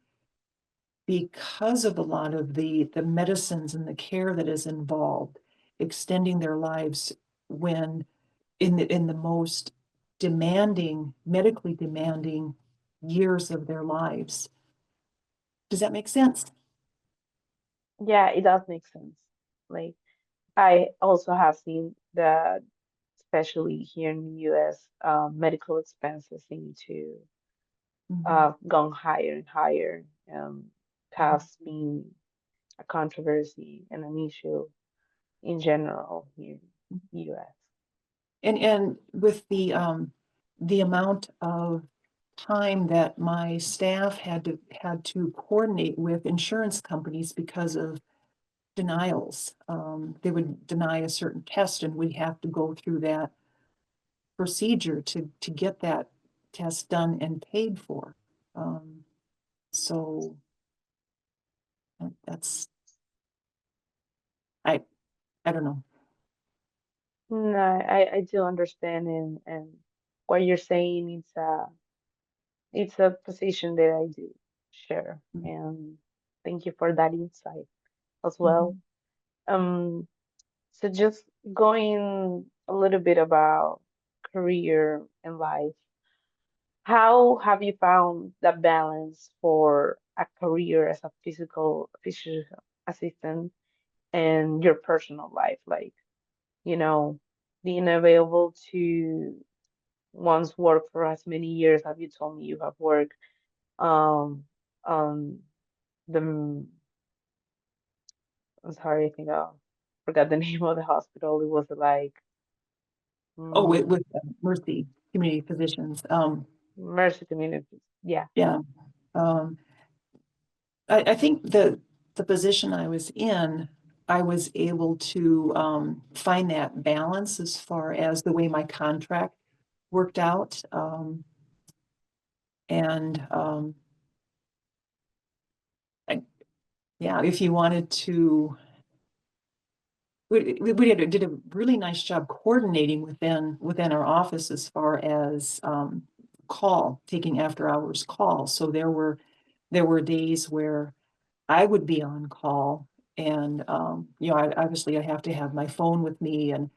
because of a lot of the medicines and the care that is involved, extending their lives when in the most medically demanding years of their lives. Does that make sense? Yeah, it does make sense. Like, I also have seen that, especially here in the US, medical expenses seem to Mhm. gone higher and higher. Has been a controversy and an issue in general here in the US. And with the amount of time that my staff had to coordinate with insurance companies because of denials. They would deny a certain test, and we'd have to go through that procedure to get that test done and paid for. Um, so that's I I don't know. No, I do understand, and what you're saying, it's a position that I do share, and thank you for that insight as well. Mhm. Um, so just going a little bit about career and life, how have you found that balance for a career as a physician assistant and your personal life? Like, you know, being available to once work for as many years as you told me you have worked um on the I'm sorry, I think I forgot the name of the hospital. It was like Oh, with mm, Mercy Community Physicians. Mercy Community. Yeah. Yeah. Um, I think the position I was in, I was able to find that balance as far as the way my contract worked out. And I, yeah, if you wanted to, did a really nice job coordinating within our office as far as taking after hours calls. So there were days where I would be on call, and obviously I have to have my phone with me, and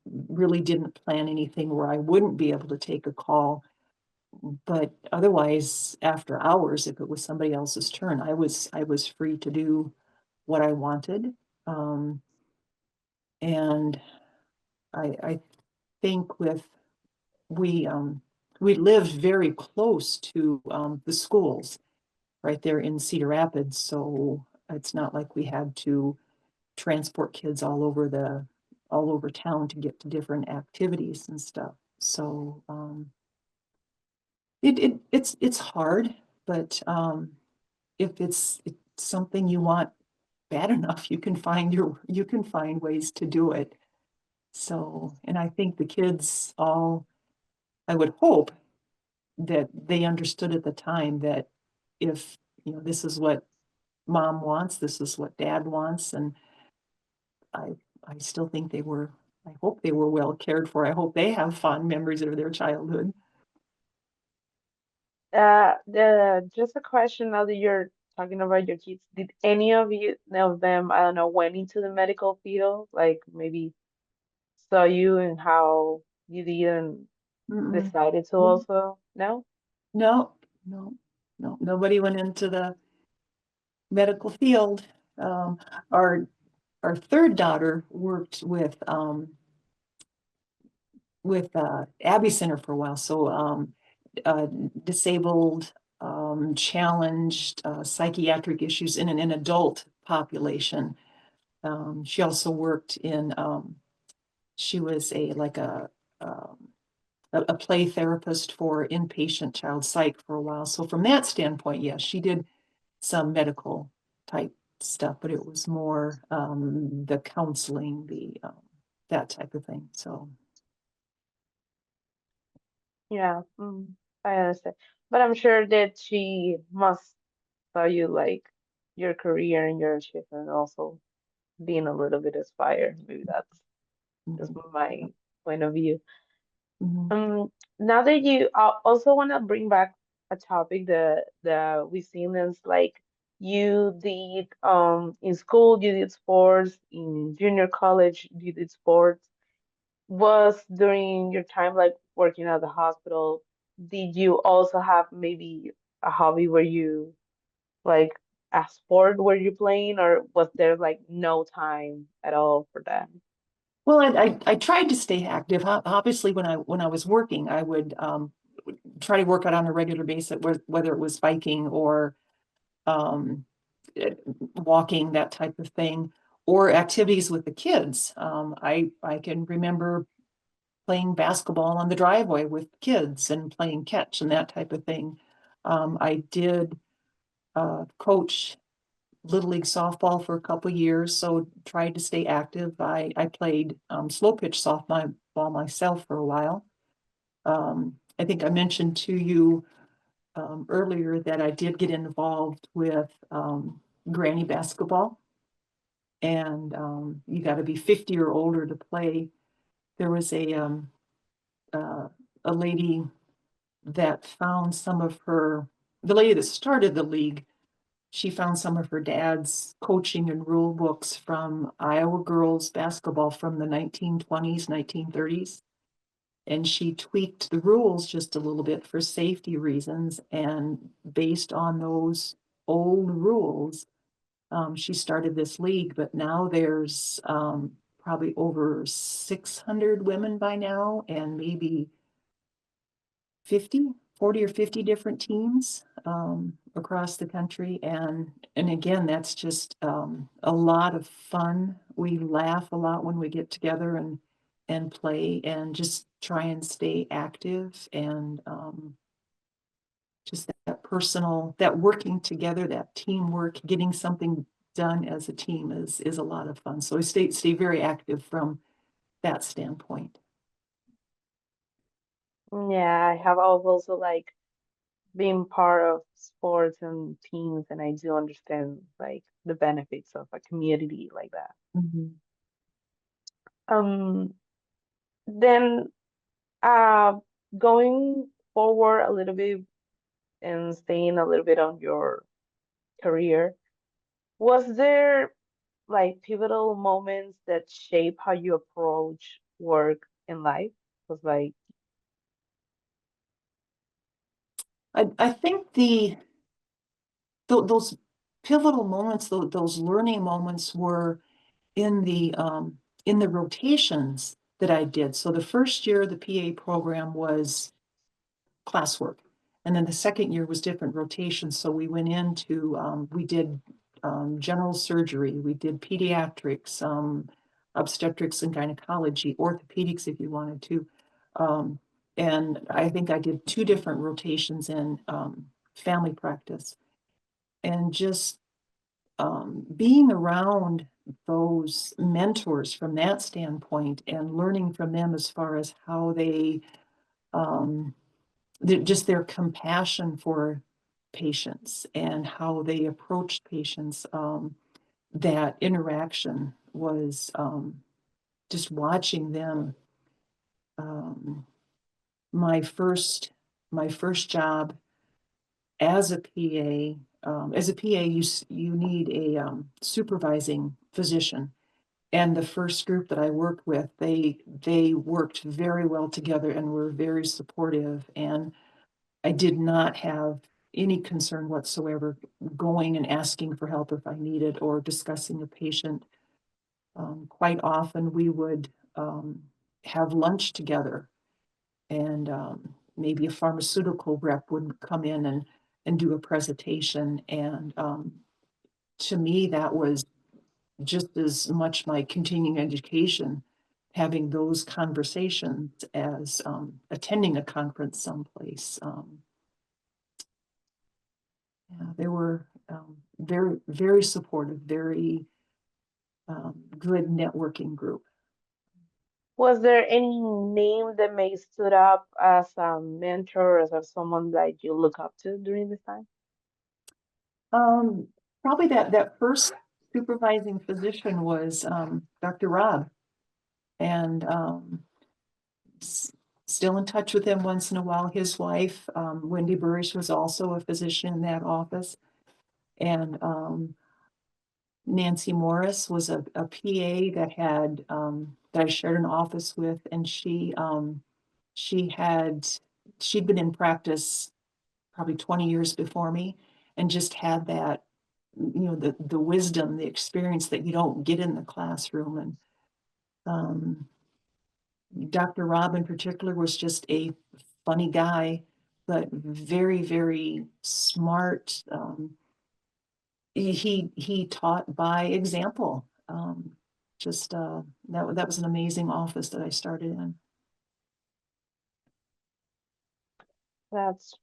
really didn't plan anything where I wouldn't be able to take a call. But otherwise, after hours, if it was somebody else's turn, I was free to do what I wanted. Um, and I think we um, we lived very close to the schools right there in Cedar Rapids, so it's not like we had to transport kids all over town to get to different activities and stuff. So it's hard, but if it's something you want bad enough, you can find ways to do it. So, and I think the kids all, I would hope that they understood at the time that if, this is what mom wants, this is what dad wants, and I I still think I hope they were well cared for. I hope they have fond memories of their childhood. The just a question now that you're talking about your kids, did any of them, I don't know, went into the medical field? Like maybe saw you and how you did and Mm-mm. decided to also? No? No, no, no, nobody went into the medical field. Um, our our third daughter worked with with Abbey Center for a while. So disabled, challenged, psychiatric issues in an adult population. She also worked in, she was um, a play therapist for inpatient child psych for a while. So from that standpoint, yes, she did some medical type stuff, but it was more the counseling, that type of thing. So Yeah, I understand. But I'm sure that she must saw you like your career and your achievement also being a little bit inspired. Maybe that's just mhm, my point of view. mhm. Um, Now that you also want to bring back a topic the we seen is like you did in school you did sports in junior college you did sports was during your time like working at the hospital did you also have maybe a hobby where you like a sport were you playing or was there like no time at all for that? Well, I tried to stay active. Obviously, when I was working, I would try to work out on a regular basis, whether it was biking or um, walking, that type of thing, or activities with the kids. I can remember playing basketball on the driveway with kids and playing catch and that type of thing. I did coach Little League softball for a couple of years, so tried to stay active. I played slow pitch softball myself for a while. I think I mentioned to you earlier that I did get involved with granny basketball, and you got to be 50 or older to play. There was uh, a lady that found some of her, the lady that started the league, she found some of her dad's coaching and rule books from Iowa girls basketball from the 1920s, 1930s. And she tweaked the rules just a little bit for safety reasons. And based on those old rules, she started this league. But now there's probably over 600 women by now, and maybe 50, 40 or 50 different teams across the country. And again, that's just a lot of fun. We laugh a lot when we get together and play and just try and stay active and just that personal, that working together, that teamwork, getting something done as a team is a lot of fun. So I stay very active from that standpoint. Yeah, I have also like been part of sports and teams and I do understand like the benefits of a community like that. Mhm. Um then uh going forward a little bit and staying a little bit on your career, was there like pivotal moments that shape how you approach work in life? Was like, I think those pivotal moments, those learning moments were in in the rotations that I did. So the first year, the PA program was classwork. And then the second year was different rotations. So we went into, we did general surgery, we did pediatrics, obstetrics and gynecology, orthopedics if you wanted to. Um, and I think I did two different rotations in family practice. And just being around those mentors from that standpoint and learning from them as far as how they um, just their compassion for patients and how they approached patients. That interaction was just watching them. Um, my first my first job as a PA. As a PA, you need a supervising physician. And the first group that I worked with, they worked very well together and were very supportive. And I did not have any concern whatsoever going and asking for help if I needed or discussing a patient. Quite often we would have lunch together and maybe a pharmaceutical rep would come in and do a presentation. And to me, that was just as much my continuing education, having those conversations as attending a conference someplace. Yeah, they were very, very supportive, very good networking group. Was there any name that may stood up as a mentor, as someone that you look up to during this time? Um, Probably that first supervising physician was Dr. Rob, and still in touch with him once in a while. His wife, Wendy Burrish, was also a physician in that office, and Nancy Morris was a PA that had that I shared an office with, and she had she'd been in practice probably 20 years before me, and just had that, the wisdom, the experience that you don't get in the classroom. And Dr. Rob in particular was just a funny guy, but very, very smart. He taught by example. Just that was an amazing office that I started in. That's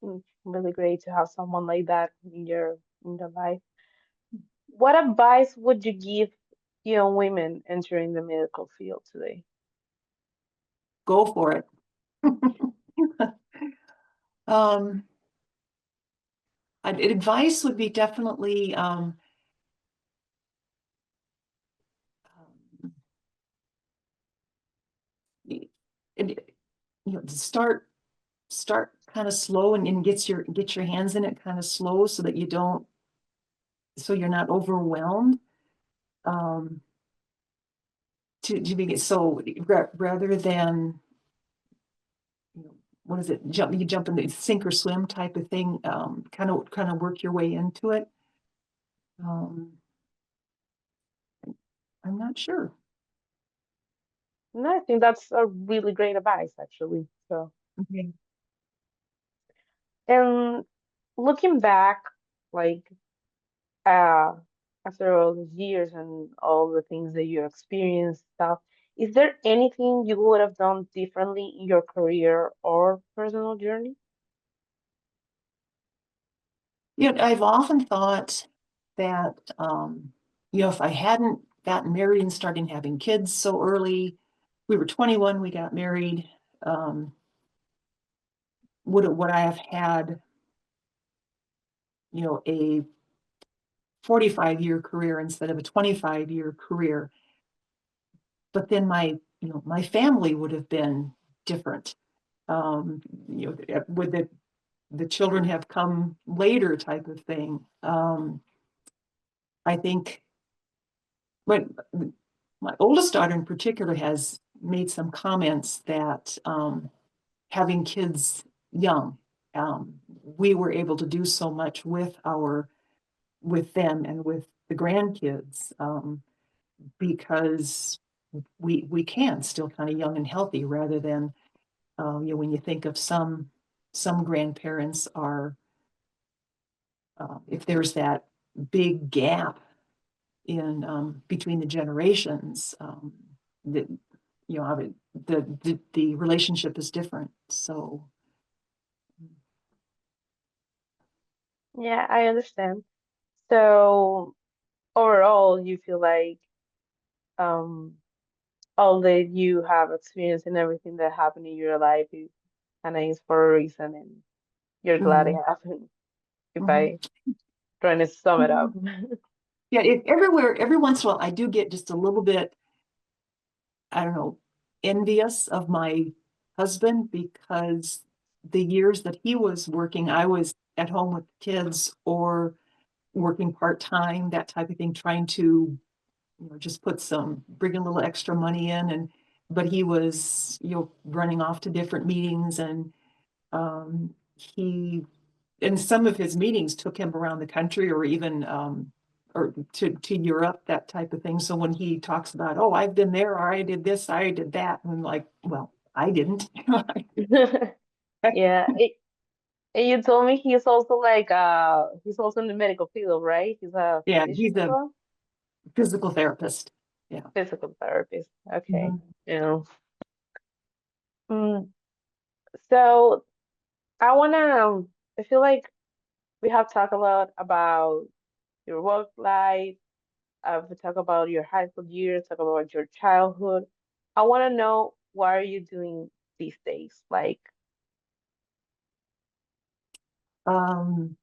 really great to have someone like that in your life. What advice would you give young women entering the medical field today? Go for it. um, Advice would be definitely it, start kind of slow, and get your hands in it kind of slow, so that so you're not overwhelmed. Um, to begin, so rather than, what is it, you jump in the sink or swim type of thing, kind of work your way into it. Um, I'm not sure. And I think that's a really great advice, actually. So, Okay. and looking back, like uh, after all these years and all the things that you experienced, stuff, is there anything you would have done differently in your career or personal journey? I've often thought that, if I hadn't gotten married and started having kids so early, we were 21, we got married, um, would I have had, a 45-year career instead of a 25-year career? But then my family would have been different. Um, would the children have come later type of thing? I think, but my oldest daughter in particular has made some comments that having kids young, we were able to do so much with them and with the grandkids, because we can still kind of young and healthy, rather than when you think of some grandparents are, if there's that big gap in between the generations, that the relationship is different. So Yeah, I understand. So overall, you feel like um all that you have experienced and everything that happened in your life is kind of is for a reason, and you're glad it mhm, happened. If mhm, I trying to sum it up. mhm. Yeah, everywhere, every once in a while, I do get just a little bit, I don't know, envious of my husband, because the years that he was working, I was at home with kids or working part-time, that type of thing, trying to, just bring a little extra money in. But he was, running off to different meetings, and he, and some of his meetings took him around the country, or even or to Europe, that type of thing. So when he talks about, oh, I've been there, or I did this, I did that, I'm like, well, I didn't. Yeah. And you told me he's also like he's also in the medical field, right? He's a Yeah, physician he's as a well? physical therapist. Yeah. Physical therapist. Okay. Mhm. Yeah. Mm, so I wanna I feel like we have talked a lot about your work life. We talk about your high school years, talk about your childhood. I want to know what are you doing these days? Like, Um,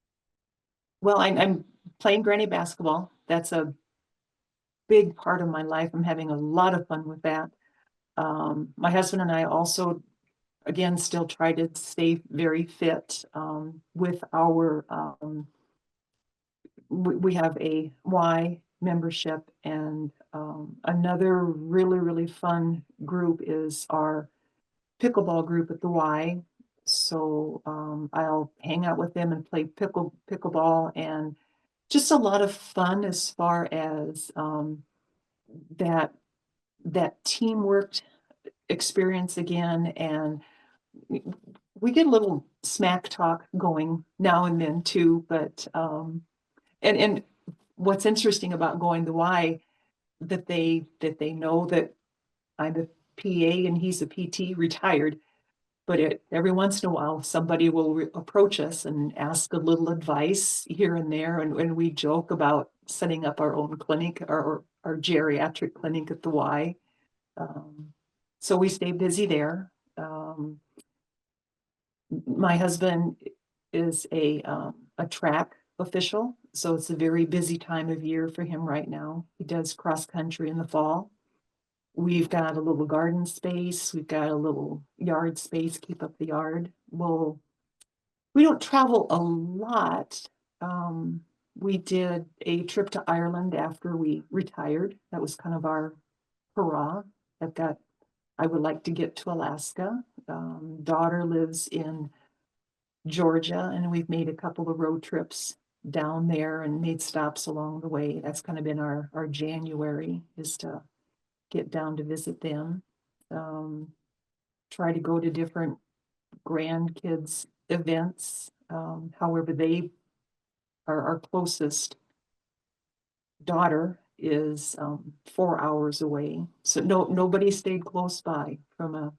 well, I'm playing granny basketball. That's a big part of my life. I'm having a lot of fun with that. My husband and I also, again, still try to stay very fit with our, we have a Y membership, and another really, really fun group is our pickleball group at the Y. So I'll hang out with them and play pickleball, and just a lot of fun as far as that that teamwork experience again. And we get a little smack talk going now and then too. But and what's interesting about going the Y, that they know that I'm a PA and he's a PT retired. But every once in a while, somebody will approach us and ask a little advice here and there, and we joke about setting up our own clinic, our geriatric clinic at the Y. Um, so we stay busy there. My husband is a track official, so it's a very busy time of year for him right now. He does cross country in the fall. We've got a little garden space. We've got a little yard space, keep up the yard. We don't travel a lot. Um, we did a trip to Ireland after we retired. That was kind of our hurrah. I've got, I would like to get to Alaska. Daughter lives in Georgia, and we've made a couple of road trips down there and made stops along the way. That's kind of been our January, is to get down to visit them. Um, Try to go to different grandkids events. However, they our closest daughter is 4 hours away, so nobody stayed close by from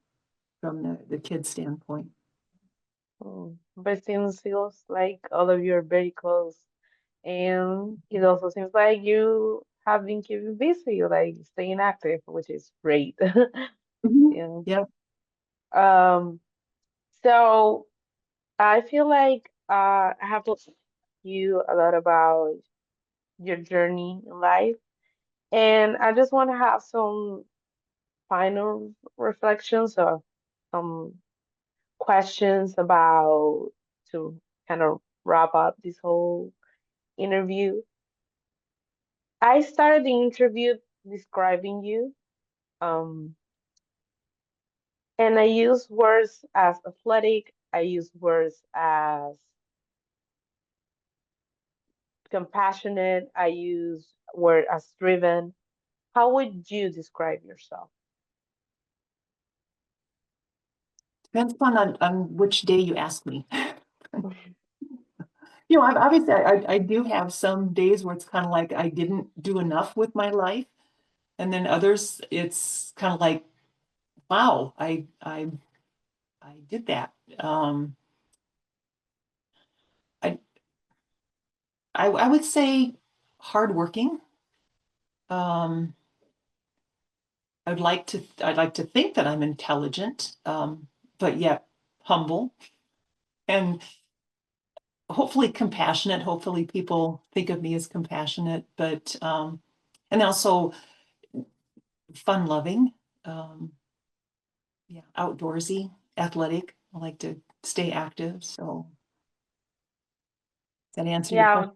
the kid standpoint. but it feels like all of you are very close. And it also seems like you have been keeping busy, like staying active, which is great. Mhm. Yeah. Yeah. Um, so I feel like I have to ask you a lot about your journey in life. And I just want to have some final reflections or some questions about to kind of wrap up this whole interview. I started the interview describing you, um, and I use words as athletic, I use words as compassionate, I use word as driven. How would you describe yourself? Depends on which day you ask me. Obviously, I do have some days where it's kind of like I didn't do enough with my life, and then others it's kind of like, wow, I did that. I I would say hardworking. Um, I'd like to think that I'm intelligent, but yet humble and hopefully compassionate. Hopefully people think of me as compassionate, but and also fun loving. Um, yeah, outdoorsy, athletic. I like to stay active. So does that answer your Yeah,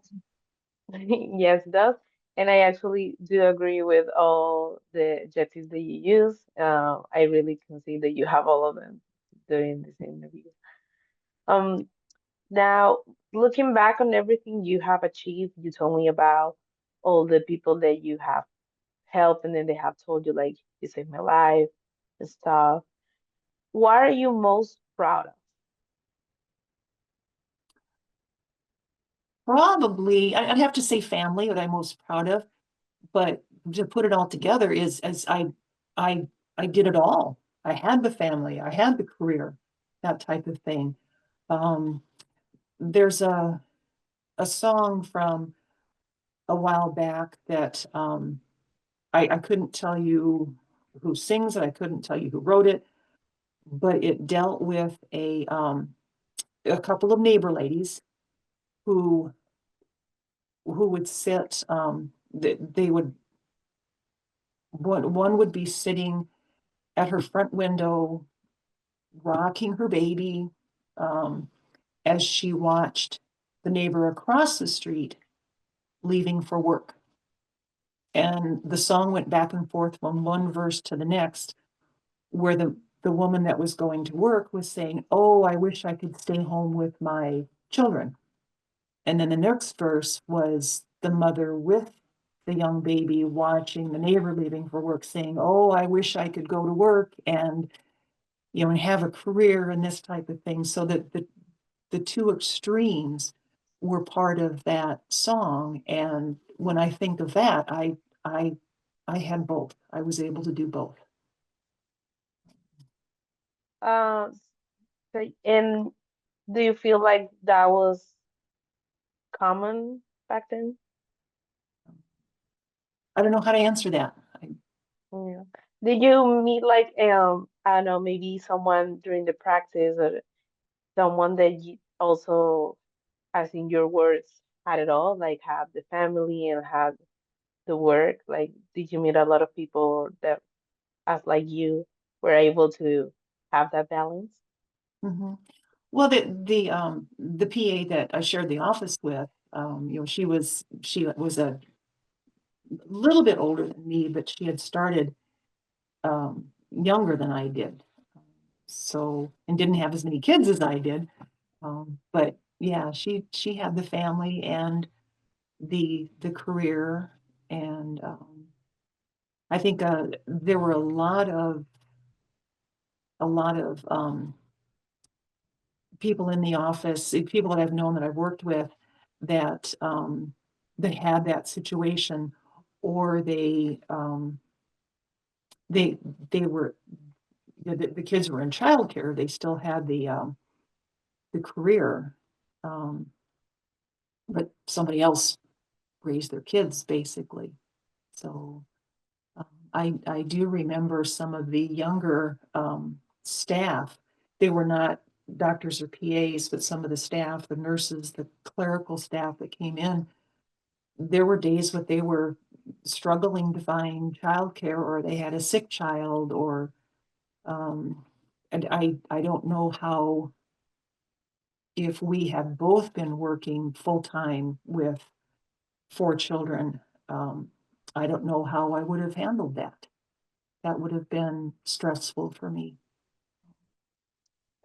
question? yes, it does. And I actually do agree with all the adjectives that you use. I really can see that you have all of them during this interview. Um, Now, looking back on everything you have achieved, you told me about all the people that you have helped, and then they have told you, like, you saved my life and stuff. What are you most proud of? Probably, I'd have to say family, what I'm most proud of, but to put it all together is as I I did it all. I had the family, I had the career, that type of thing. Um, there's a song from a while back that I couldn't tell you who sings it, I couldn't tell you who wrote it, but it dealt with a couple of neighbor ladies who would sit they would one would be sitting at her front window rocking her baby um, as she watched the neighbor across the street leaving for work. And the song went back and forth from one verse to the next, where the woman that was going to work was saying, "Oh, I wish I could stay home with my children." And then the next verse was the mother with the young baby watching the neighbor leaving for work saying, "Oh, I wish I could go to work and and have a career and this type of thing." So that the two extremes were part of that song. And when I think of that, I I had both. I was able to do both. Uh, so, and do you feel like that was common back then? I don't know how to answer that. Yeah. Did you meet like I don't know, maybe someone during the practice or someone that you also, as in your words, had it all, like had the family and had the work? Like, did you meet a lot of people that, as like you, were able to have that balance? Mhm. Well, the PA that I shared the office with, she was a little bit older than me, but she had started younger than I did. So, and didn't have as many kids as I did. But yeah, she had the family and the career, and I think there were a lot of people in the office, people that I've known that I've worked with that had that situation, or they they were the kids were in childcare. They still had the career, um, but somebody else raised their kids basically. So I do remember some of the younger staff. They were not doctors or PAs, but some of the staff, the nurses, the clerical staff that came in, there were days when they were struggling to find childcare, or they had a sick child, or um, and I don't know how, if we had both been working full time with four children, um, I don't know how I would have handled that. That would have been stressful for me.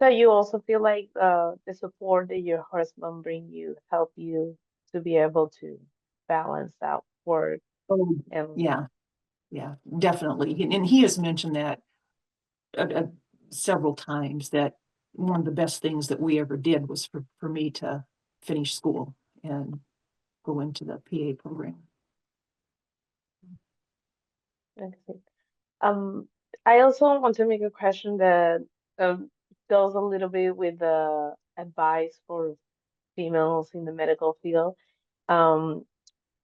So you also feel like the support that your husband bring you help you to be able to balance out work Oh, and yeah, yeah, definitely. And he has mentioned that uh, several times, that one of the best things that we ever did was for me to finish school and go into the PA program. everything. Um, I also want to make a question that um, goes a little bit with the advice for females in the medical field. Um,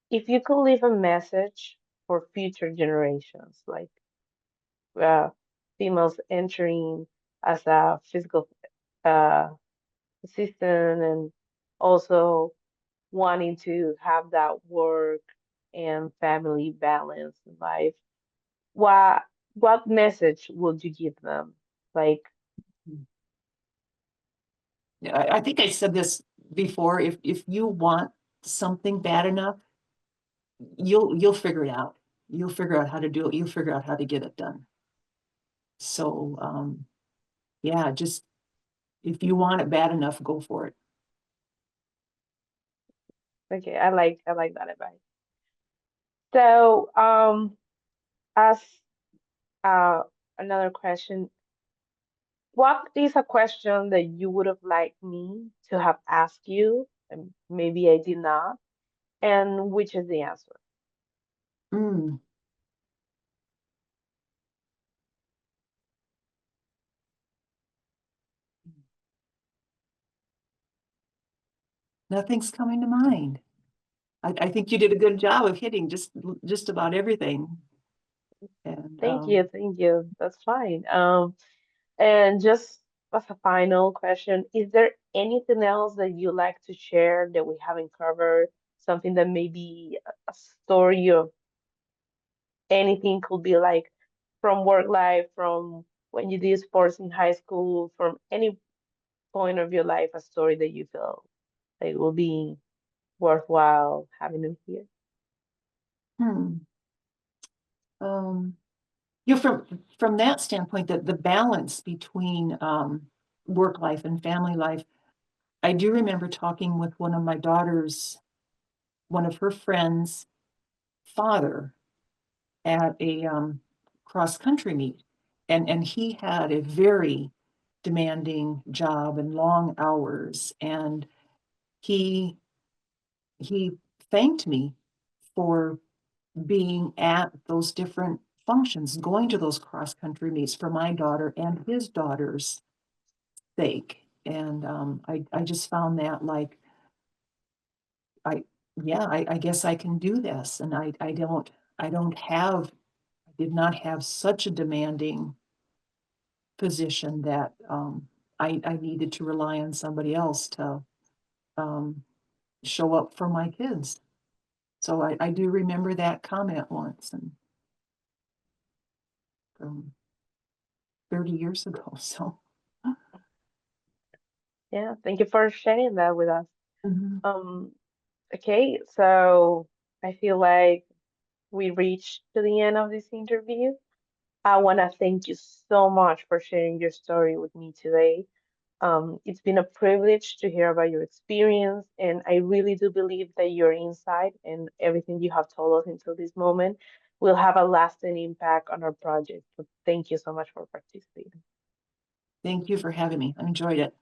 if you could leave a message for future generations, like uh, females entering as a physical uh, assistant and also wanting to have that work and family balance in life, what what message would you give them? Like, Yeah, I think I said this before. If you want something bad enough, you'll figure it out. You'll figure out how to do it. You'll figure out how to get it done. So yeah, just if you want it bad enough, go for it. okay, I like that advice. So, as uh another question, What is a question that you would have liked me to have asked you, and maybe I did not, and which is the answer? Mm, nothing's coming to mind. I think you did a good job of hitting just about everything. And Thank you. That's fine. And just as a final question, is there anything else that you like to share that we haven't covered? Something that maybe a story of anything could be like from work life, from when you did sports in high school, from any point of your life, a story that you feel like will be worthwhile having them here. hmm, um, you know, from that standpoint, that the balance between work life and family life, I do remember talking with one of my daughters, one of her friends' father at a cross country meet, and he had a very demanding job and long hours, and he he thanked me for being at those different functions, going to those cross country meets for my daughter and his daughter's sake. And I just found that like, I, yeah, I guess I can do this. And I don't have, I did not have such a demanding position that I needed to rely on somebody else to um, show up for my kids. So I do remember that comment once, and from 30 years ago. So Yeah, thank you for sharing that with us. mhm. Um, okay, so I feel like we reached to the end of this interview. I want to thank you so much for sharing your story with me today. It's been a privilege to hear about your experience, and I really do believe that your insight and everything you have told us until this moment will have a lasting impact on our project. So thank you so much for participating. Thank you for having me. I enjoyed it.